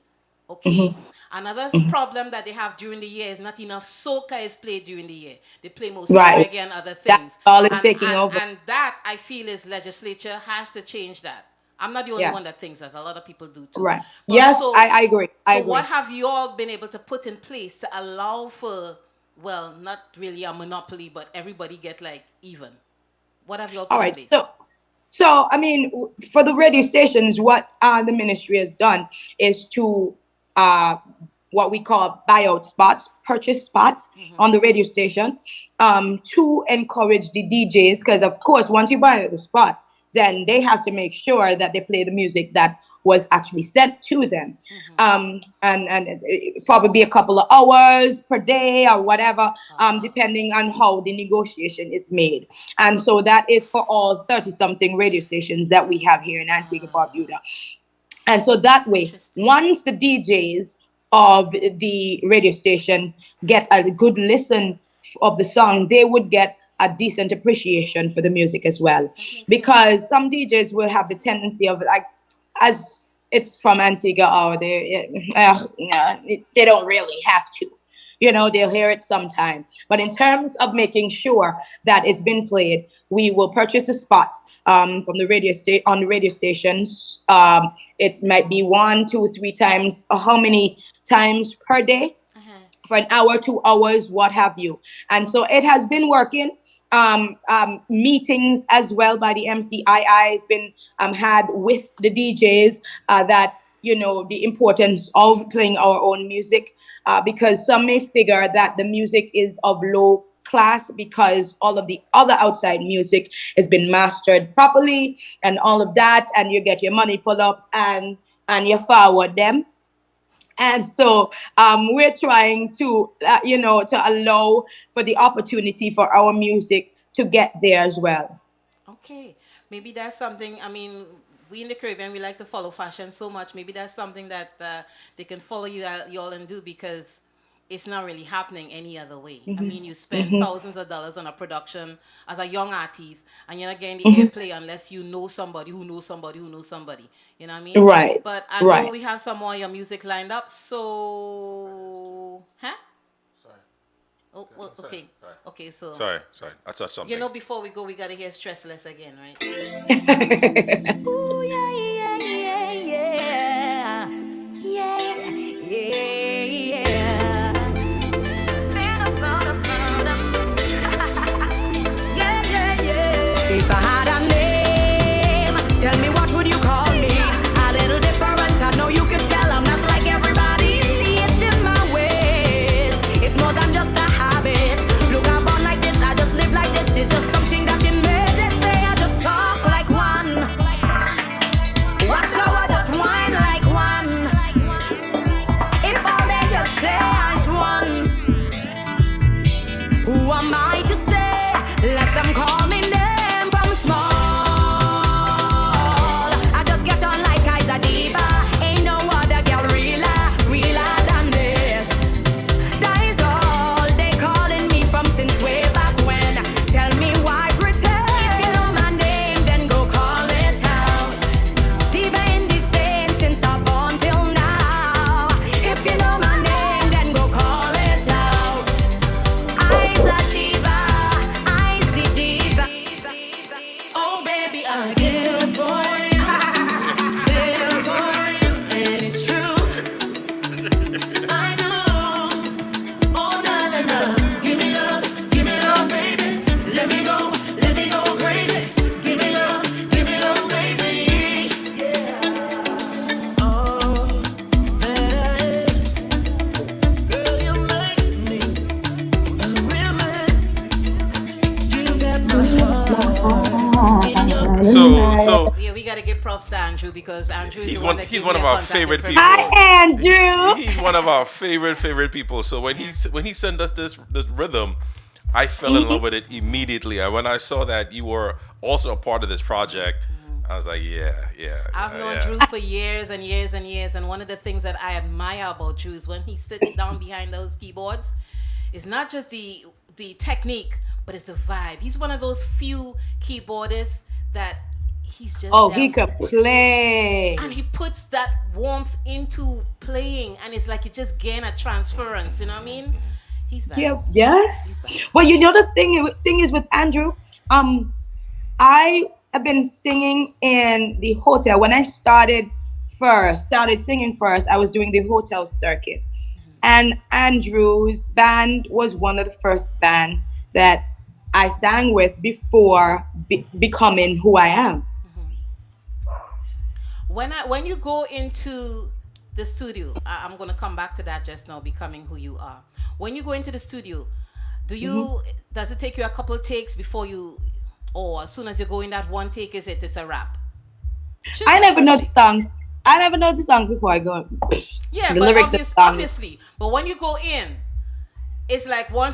Okay. Another problem that they have during the year is not enough soca is played during the year. They play mostly reggae and other things. That's all is taking over. And that, I feel, is legislature has to change that. I'm not the only one that thinks that. A lot of people do too. Right. But Yes, I agree. I agree. What have you all been able to put in place to allow for, well, not really a monopoly, but everybody get like even? What have you all put in place? So, I mean, for the radio stations, what the ministry has done is to what we call buyout spots, purchase spots on the radio station to encourage the DJs. Because, of course, once you buy the spot, then they have to make sure that they play the music that was actually sent to them. And it probably be a couple of hours per day or whatever, depending on how the negotiation is made. And so that is for all 30-something radio stations that we have here in Antigua Barbuda. And so that way, once the DJs of the radio station get a good listen of the song, they would get a decent appreciation for the music as well. Because some DJs will have the tendency of, like, as it's from Antigua, or they don't really have to. You know, they'll hear it sometime. But in terms of making sure that it's been played, we will purchase the spots from the on the radio stations. It might be 1, 2, 3 times, or how many times per day, for an hour, 2 hours, what have you. And so it has been working. Meetings as well by the MCII has been had with the DJs that, you know, the importance of playing our own music, because some may figure that the music is of low class because all of the other outside music has been mastered properly and all of that, and you get your money pulled up and you forward them. And so we're trying to, to allow for the opportunity for our music to get there as well. Okay. Maybe that's something, I mean, we in the Caribbean, we like to follow fashion so much. Maybe that's something that they can follow you all and do, because it's not really happening any other way. I mean, you spend thousands of dollars on a production as a young artist, and you're not getting the airplay unless you know somebody who knows somebody who knows somebody. You know what I mean? Right. But I know we have some more of your music lined up, so... Huh? Sorry. Oh, well, okay. Sorry. Okay, so... Sorry. I touched something. You know, before we go, we got to hear Stressless again, right? Ooh, yeah, yeah, yeah, yeah. Yeah, yeah, yeah. If I had a name, tell me what would you call me? A little different, I know you can tell I'm not like everybody. See it in my ways, it's more than just a habit. Look, I'm born like this, I just live like this. It's just something that in me, they say I just talk like one. Watch how I just whine like one. If all they just say is one, who am I to say? Let them call me name. So yeah, we gotta give props to Andrew, because Andrew is he's the one that he's one of our favorite people. Hi, Andrew. He's one of our favorite people. So when he sent us this rhythm, I fell in love with it immediately. And when I saw that you were also a part of this project, I was like, yeah. I've known Drew for years and years and years, and one of the things that I admire about Drew is when he sits down behind those keyboards, it's not just the technique, but it's the vibe. He's one of those few keyboardists that he's just he could play, and he puts that warmth into playing, and it's like it just gain a transference. You know what I mean? He's bad. Yeah. Yes. Well, you know the thing is with Andrew, I have been singing in the hotel. When I started singing first, I was doing the hotel circuit, and Andrew's band was one of the first bands that I sang with before becoming who I am. When you go into the studio, I'm gonna come back to that just now, becoming who you are. When you go into the studio, does it take you a couple takes before you, or as soon as you go in that one take, it's a wrap? I never know the songs. I never know the songs before I go. Yeah, the but lyrics obviously. But when you go in, it's like one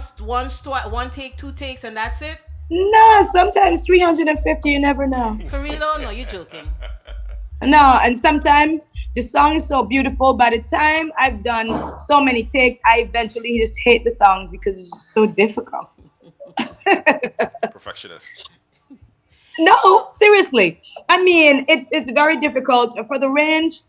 take, two takes, and that's it. No, sometimes 350. You never know. For real? Oh, no, you're joking. No, and sometimes the song is so beautiful. By the time I've done so many takes, I eventually just hate the song because it's just so difficult. Perfectionist. No, seriously. I mean, it's very difficult for the range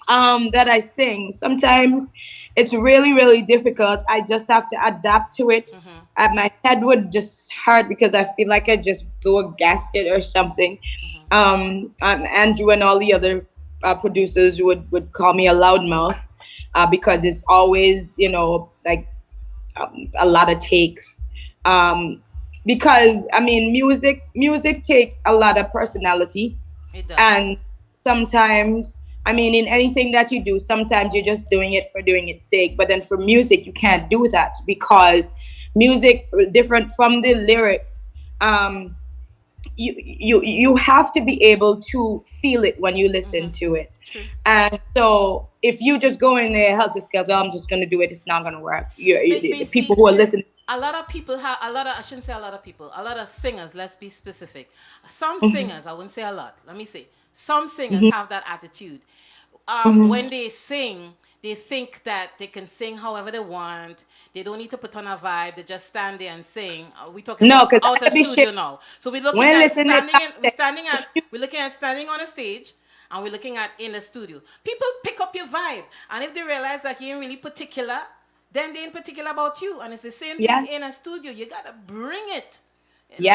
that I sing. Sometimes it's really, really difficult. I just have to adapt to it. My head would just hurt because I feel like I just blew a gasket or something. Andrew and all the other producers would call me a loudmouth because it's always, like a lot of takes. Because I mean, music takes a lot of personality. It does. And sometimes, I mean, in anything that you do, sometimes you're just doing it for doing its sake. But then for music, you can't do that because music, different from the lyrics, you have to be able to feel it when you listen to it. True. And so if you just go in there helter skelter, I'm just going to do it, it's not going to work. The people who are listening. A lot of people have, I shouldn't say a lot of people, a lot of singers, let's be specific. Some singers, I wouldn't say a lot, let me say, some singers have that attitude. When they sing, they think that they can sing however they want. They don't need to put on a vibe. They just stand there and sing. We talking about out of studio now. So we're looking at we're looking at standing on a stage, and we're looking at in the studio. People pick up your vibe, and if they realize that you ain't really particular, then they ain't particular about you. And it's the same thing in a studio. You gotta bring it. You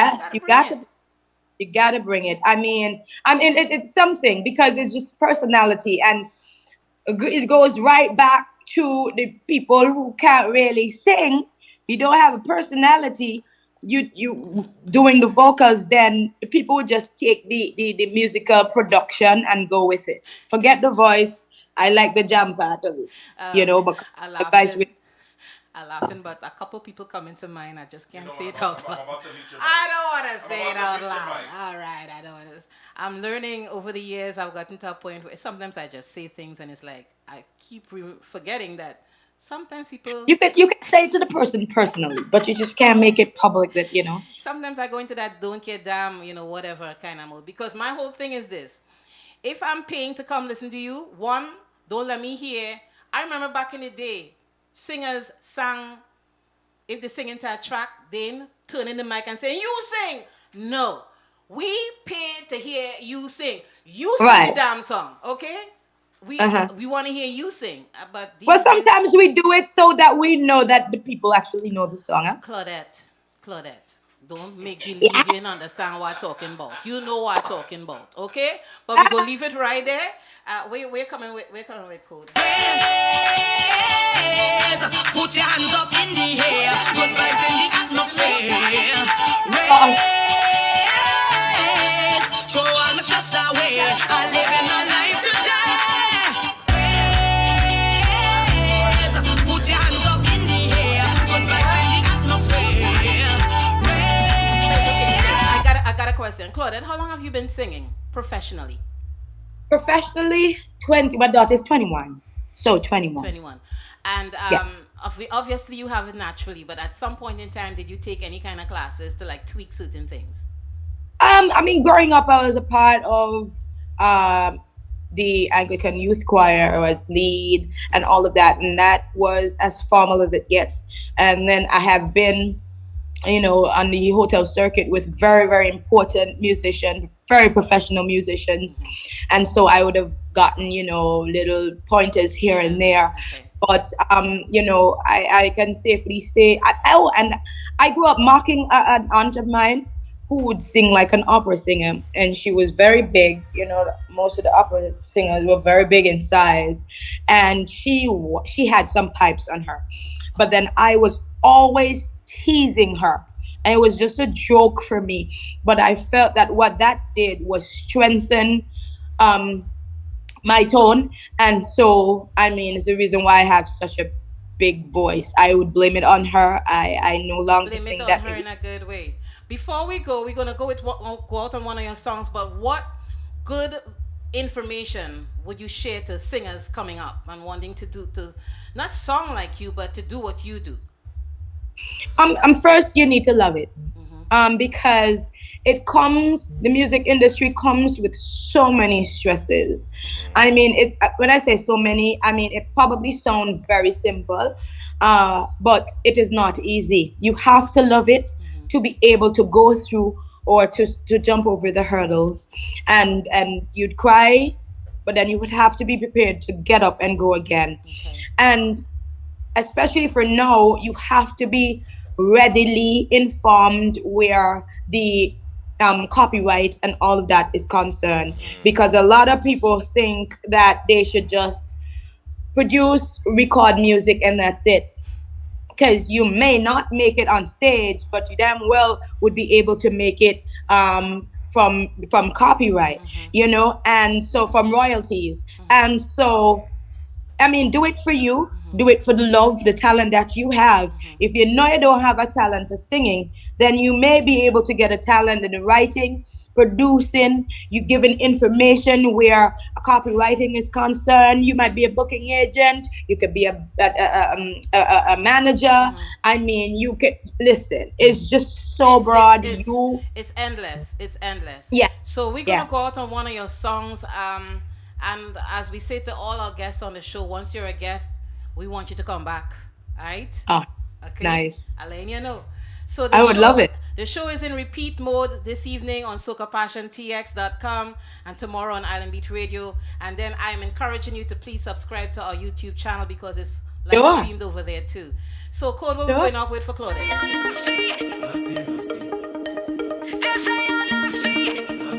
gotta bring it. I mean, it's something because it's just personality, and it goes right back to the people who can't really sing. You don't have a personality. You doing the vocals, then the people would just take the musical production and go with it. Forget the voice. I like the jam part of it, but I'm laughing, but a couple people come into mind. I just can't say it out loud. I don't want to say it out loud. All right, I don't want to. I'm learning over the years. I've gotten to a point where sometimes I just say things, and it's like I keep forgetting that sometimes people. You can say it to the person personally, but you just can't make it public. That Sometimes I go into that don't care damn, whatever kind of mode, because my whole thing is this: if I'm paying to come listen to you, one, don't let me hear. I remember back in the day. Singers sang, if they sing into a track, then turn in the mic and say, you sing. No, we paid to hear you sing. You sing the damn song, okay? We want to hear you sing. But sometimes we do it so that we know that the people actually know the song. Huh? Claudette, don't make believe you didn't understand what I'm talking about. You know what I'm talking about, okay? But we go leave it right there. We're coming with code. Put your hands up in the air. Good vibes in the atmosphere. Raise. Throw all my stress away. I live in my life today. Raise. Put your hands up in the air. Good vibes in the atmosphere. Raise. I got a question. Claudette, how long have you been singing professionally? Professionally, 20. My daughter is 21. So 21. 21. And obviously you have it naturally, but at some point in time, did you take any kind of classes to like tweak certain things? I mean, growing up, I was a part of the Anglican Youth Choir. I was lead and all of that. And that was as formal as it gets. And then I have been, on the hotel circuit with very, very important musicians, very professional musicians. And so I would have gotten, little pointers here and there. But, I can safely say, and I grew up mocking an aunt of mine who would sing like an opera singer. And she was very big. Most of the opera singers were very big in size. And she had some pipes on her. But then I was always teasing her. And it was just a joke for me. But I felt that what that did was strengthen my tone. And so, I mean, it's the reason why I have such a big voice. I would blame it on her. I no longer Blame it think on that her in a good way. Before we go, we're gonna go out on one of your songs. But what good information would you share to singers coming up and wanting to not song like you, but to do what you do? First you need to love it. Because the music industry comes with so many stresses. I mean, when I say so many, I mean, it probably sounds very simple, but it is not easy. You have to love it to be able to go through or to jump over the hurdles. And you'd cry, but then you would have to be prepared to get up and go again. And especially for now, you have to be readily informed where the copyright and all of that is concerned, because a lot of people think that they should just record music and that's it, because you may not make it on stage, but you damn well would be able to make it from copyright, and so from royalties. And so, I mean, do it for you. Do it for the love, the talent that you have. If you know you don't have a talent to singing, then you may be able to get a talent in the writing, producing, you giving information where a copywriting is concerned. You might be a booking agent. You could be a manager. I mean, you could listen. It's just so broad. It's endless. It's endless. Yeah. So we're gonna go out on one of your songs. And as we say to all our guests on the show, once you're a guest, we want you to come back. All right? Oh, okay. Nice. I'll let you know. So I would love it. The show is in repeat mode this evening on SocaPassionTX.com and tomorrow on Island Beach Radio. And then I'm encouraging you to please subscribe to our YouTube channel because it's live streamed over there too. So, Code, what we're going out with for Claudette?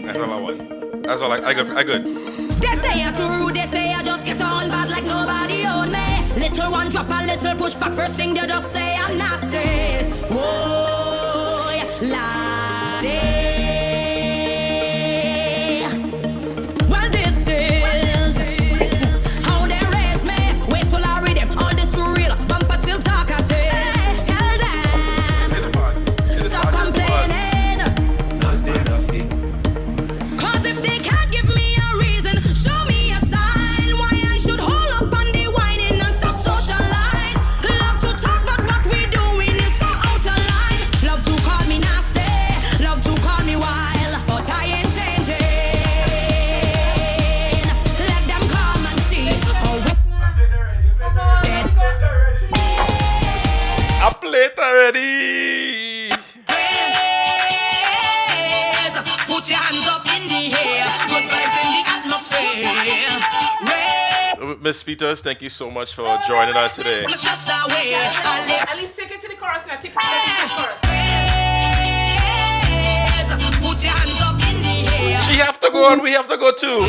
That's all I want. That's all I good. They say I'm too rude, they say I just get on bad like nobody own me. Little one drop a little push back, first thing they just say I'm nasty. Whoa, laddie. Well, this is how they raise me. Wasteful I read them, all this for real. Bumper still talkative. Tell them, stop complaining. Nasty. Cause if they can't give me a reason, show me a sign why I should hold up on the whining and stop socialize. Love to talk, but what we doing is so out of line. Love to call me nasty, love to call me wild, but I ain't changing. Let them come and see. I played already. Put your hands up in the air. Good vibes in the atmosphere. Miss Peters, thank you so much for joining us today. At least take it to the chorus now. Take it to the chorus. Put your hands up in the air. She have to go and we have to go too.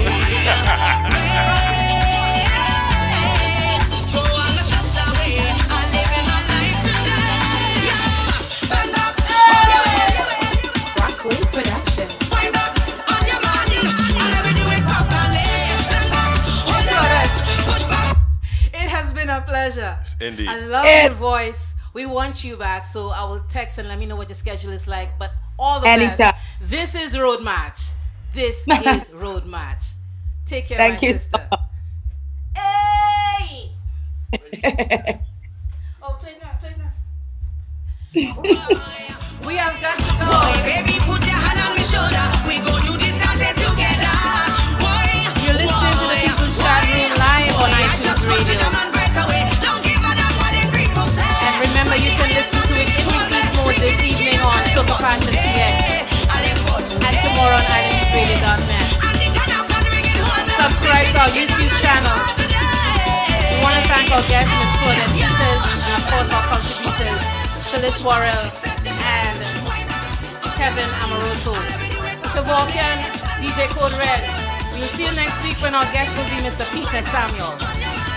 It has been a pleasure. Indeed. I love your voice. We want you back, so I will text and let me know what your schedule is like. But all the best. This is Road Match. This is Road Match. Take care, Thank my you sister. so Hey! Oh, play that. We have got to go. Baby, put your hand on my shoulder. We go do this dance together. You're listening to the People's Chat Room live on iTunes Radio. And remember, you can listen to it in repeat mode this evening on Soca Passion TX and tomorrow on islandbeachradio.net. Subscribe to our YouTube channel. We want to thank our guests, Ms. Claudette Peters, and of course our contributors, Phyllis Worrell and Kevin Amorosa. The Vulcan, DJ Code Red. We'll see you next week when our guest will be Mr. Peter Samuel.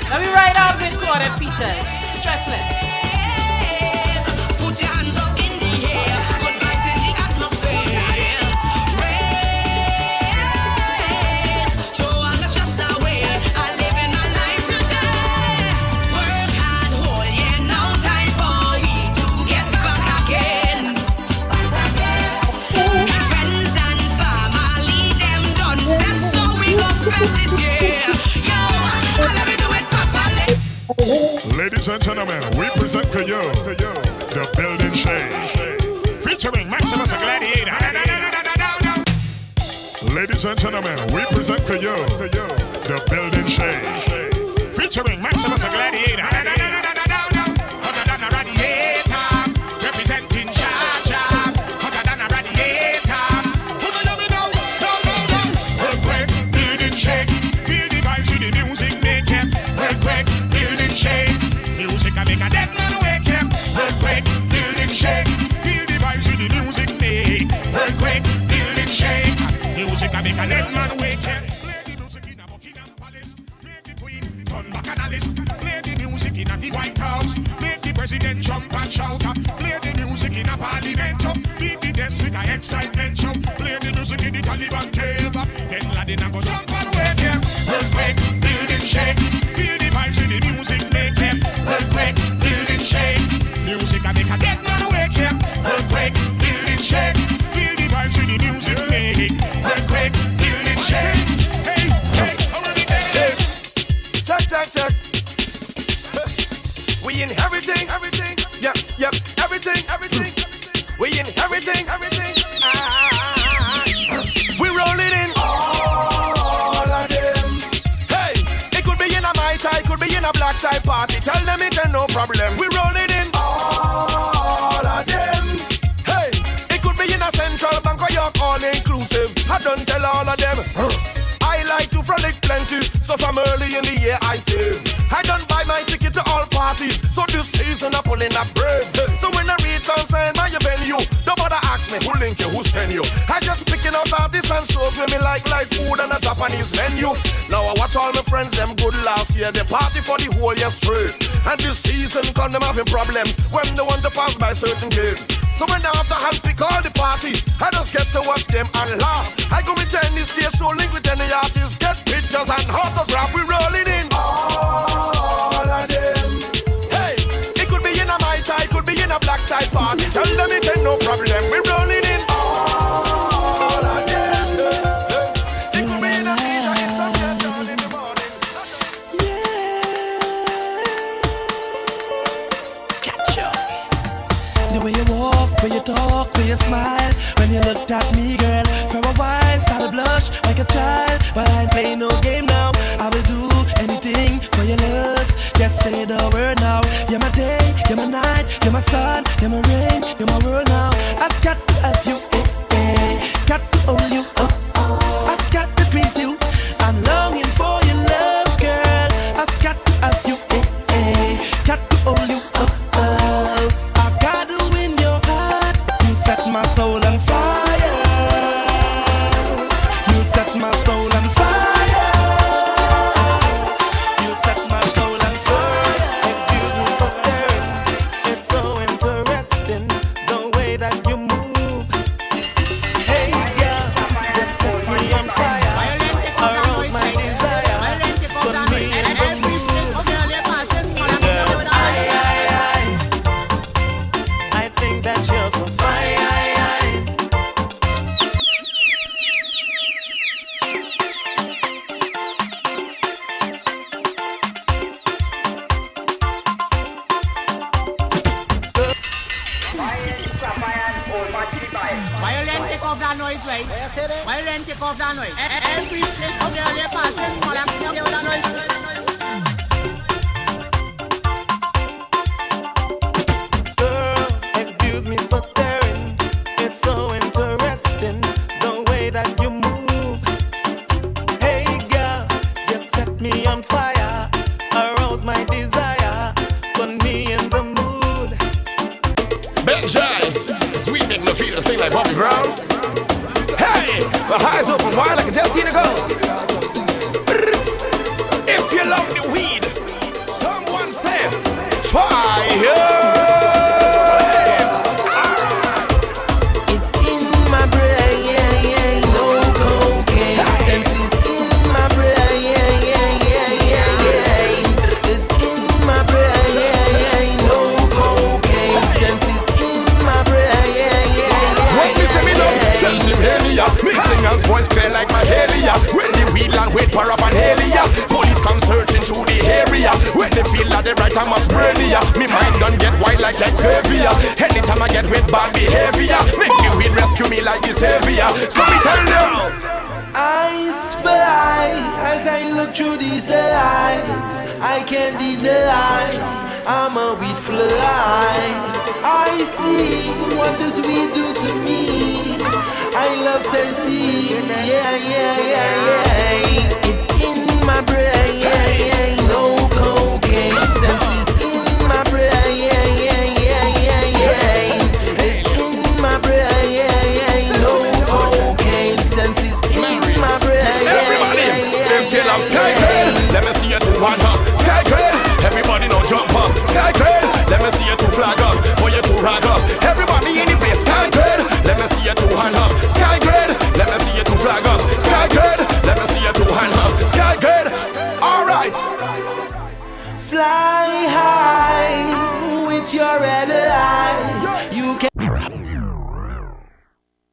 Let me ride out with Claudette Peters. Stressless. Put your hands up in the air. Good vibes in the atmosphere. Raise. Throw all the stress away. Ladies and gentlemen, we present to you the Building Shade, featuring Maximus a Gladiator. Ladies and gentlemen, we present to you the Building Shade, featuring Maximus a Gladiator. Representing Cha-Cha, hotter than a radiator. Who do you know? Earthquake, building shake, feel the vibes with the music make it. Earthquake, building shake, music can make a dead man wake up. Earthquake, building shake, feel the vibes with the music make. Earthquake, building shake, music can make a dead man wake up. Play the music in a Buckingham Palace, make the Queen turn back analyst. Play the music in a the White House, make the President jump and shout. Play the music in a Parliament, beat the desk with a excitement show. Play the music in the Taliban cave, then Laden a go jump and wake up. Earthquake, building shake, feel the vibes with the music make them. Earthquake, building shake, music a make a dead man wake up. Earthquake, building shake, feel the vibes with the music make. Earthquake, building shake. Hey, hey, hey. Check, check, check. We in everything, everything. Yep, yep, everything, everything. We in everything, everything. We rolling in all of them. Hey, it could be in a Mai Tai, could be in a black tie party. Tell them it ain't no problem. We rolling in all of them. Hey, it could be in a Central Bank or York, all inclusive. I don't tell all of them. I like to frolic plenty, so from early in the year I save. I don't buy my ticket to all parties, so this season I'm pulling up brave. So when I reach on sign my venue, don't bother ask me who link you, who send you. I just picking out artists and shows with me like food and a Japanese menu. Now I watch all my friends, them good last year, they party for the whole year straight. And this season come them having problems when they want to pass by certain games. So when I have to handpick all the party, I just get to watch them and laugh. I go with any stage show, link with any artist, get pictures and autograph. We rolling in all of them. Hey, it could be in a Mai Tai, could be in a black tie party. Tell them it ain't no problem. We rolling in all of them. It could be in a beach, I get some get down in the morning. Catch up. The way you walk, when you talk, when you smile, when you look at me, girl, for a while, start to blush like a child. But I ain't playing no game now. I will do anything for your love. Just say the word now. You're my day, you're my night, you're my sun, you're my rain, you're my world now. I've got to have you, got to hold you, I've got to squeeze you. I'm longing for your love, girl. I've got to have you, got to hold you, I got to win your heart. You set my soul on fire. You set my soul on fire. You set my soul on fire. Excuse me for staring. It's so interesting the way that you move. Hey girl, you set me on fire. Arouse my desire. Put me in the mood. Girl, I think that you're so fine. Violent take off that noise, right? Violent take off that noise. Every place of the early passing, all I'm going to that noise. Girl, excuse me for staring. It's so interesting the way that you move. Hey girl, you set me on fire. Arouse my desire. Put me in the mood. Benjai, sweet make me feel the same like Bobby Brown. Hey, my eyes open wide like I just seen a ghost. look through these eyes, I can't deny I'm a weed fly. I see what does weed do to me. I love Sensi, yeah. It's in my brain, no cocaine. Sensi's in my brain, it's in my brain, no cocaine. Sensi's in my brain. Everybody, them feel I'm sky grade. Let me see you do one up, sky grade. Everybody no jump up, sky grade. Let me see you two flag up, or you two rag up. Everybody in the place, sky grade. Let me see you two hand up, sky grade. Let me see you two flag up, sky grade. Let me see you two hand up, sky grade. All right. Fly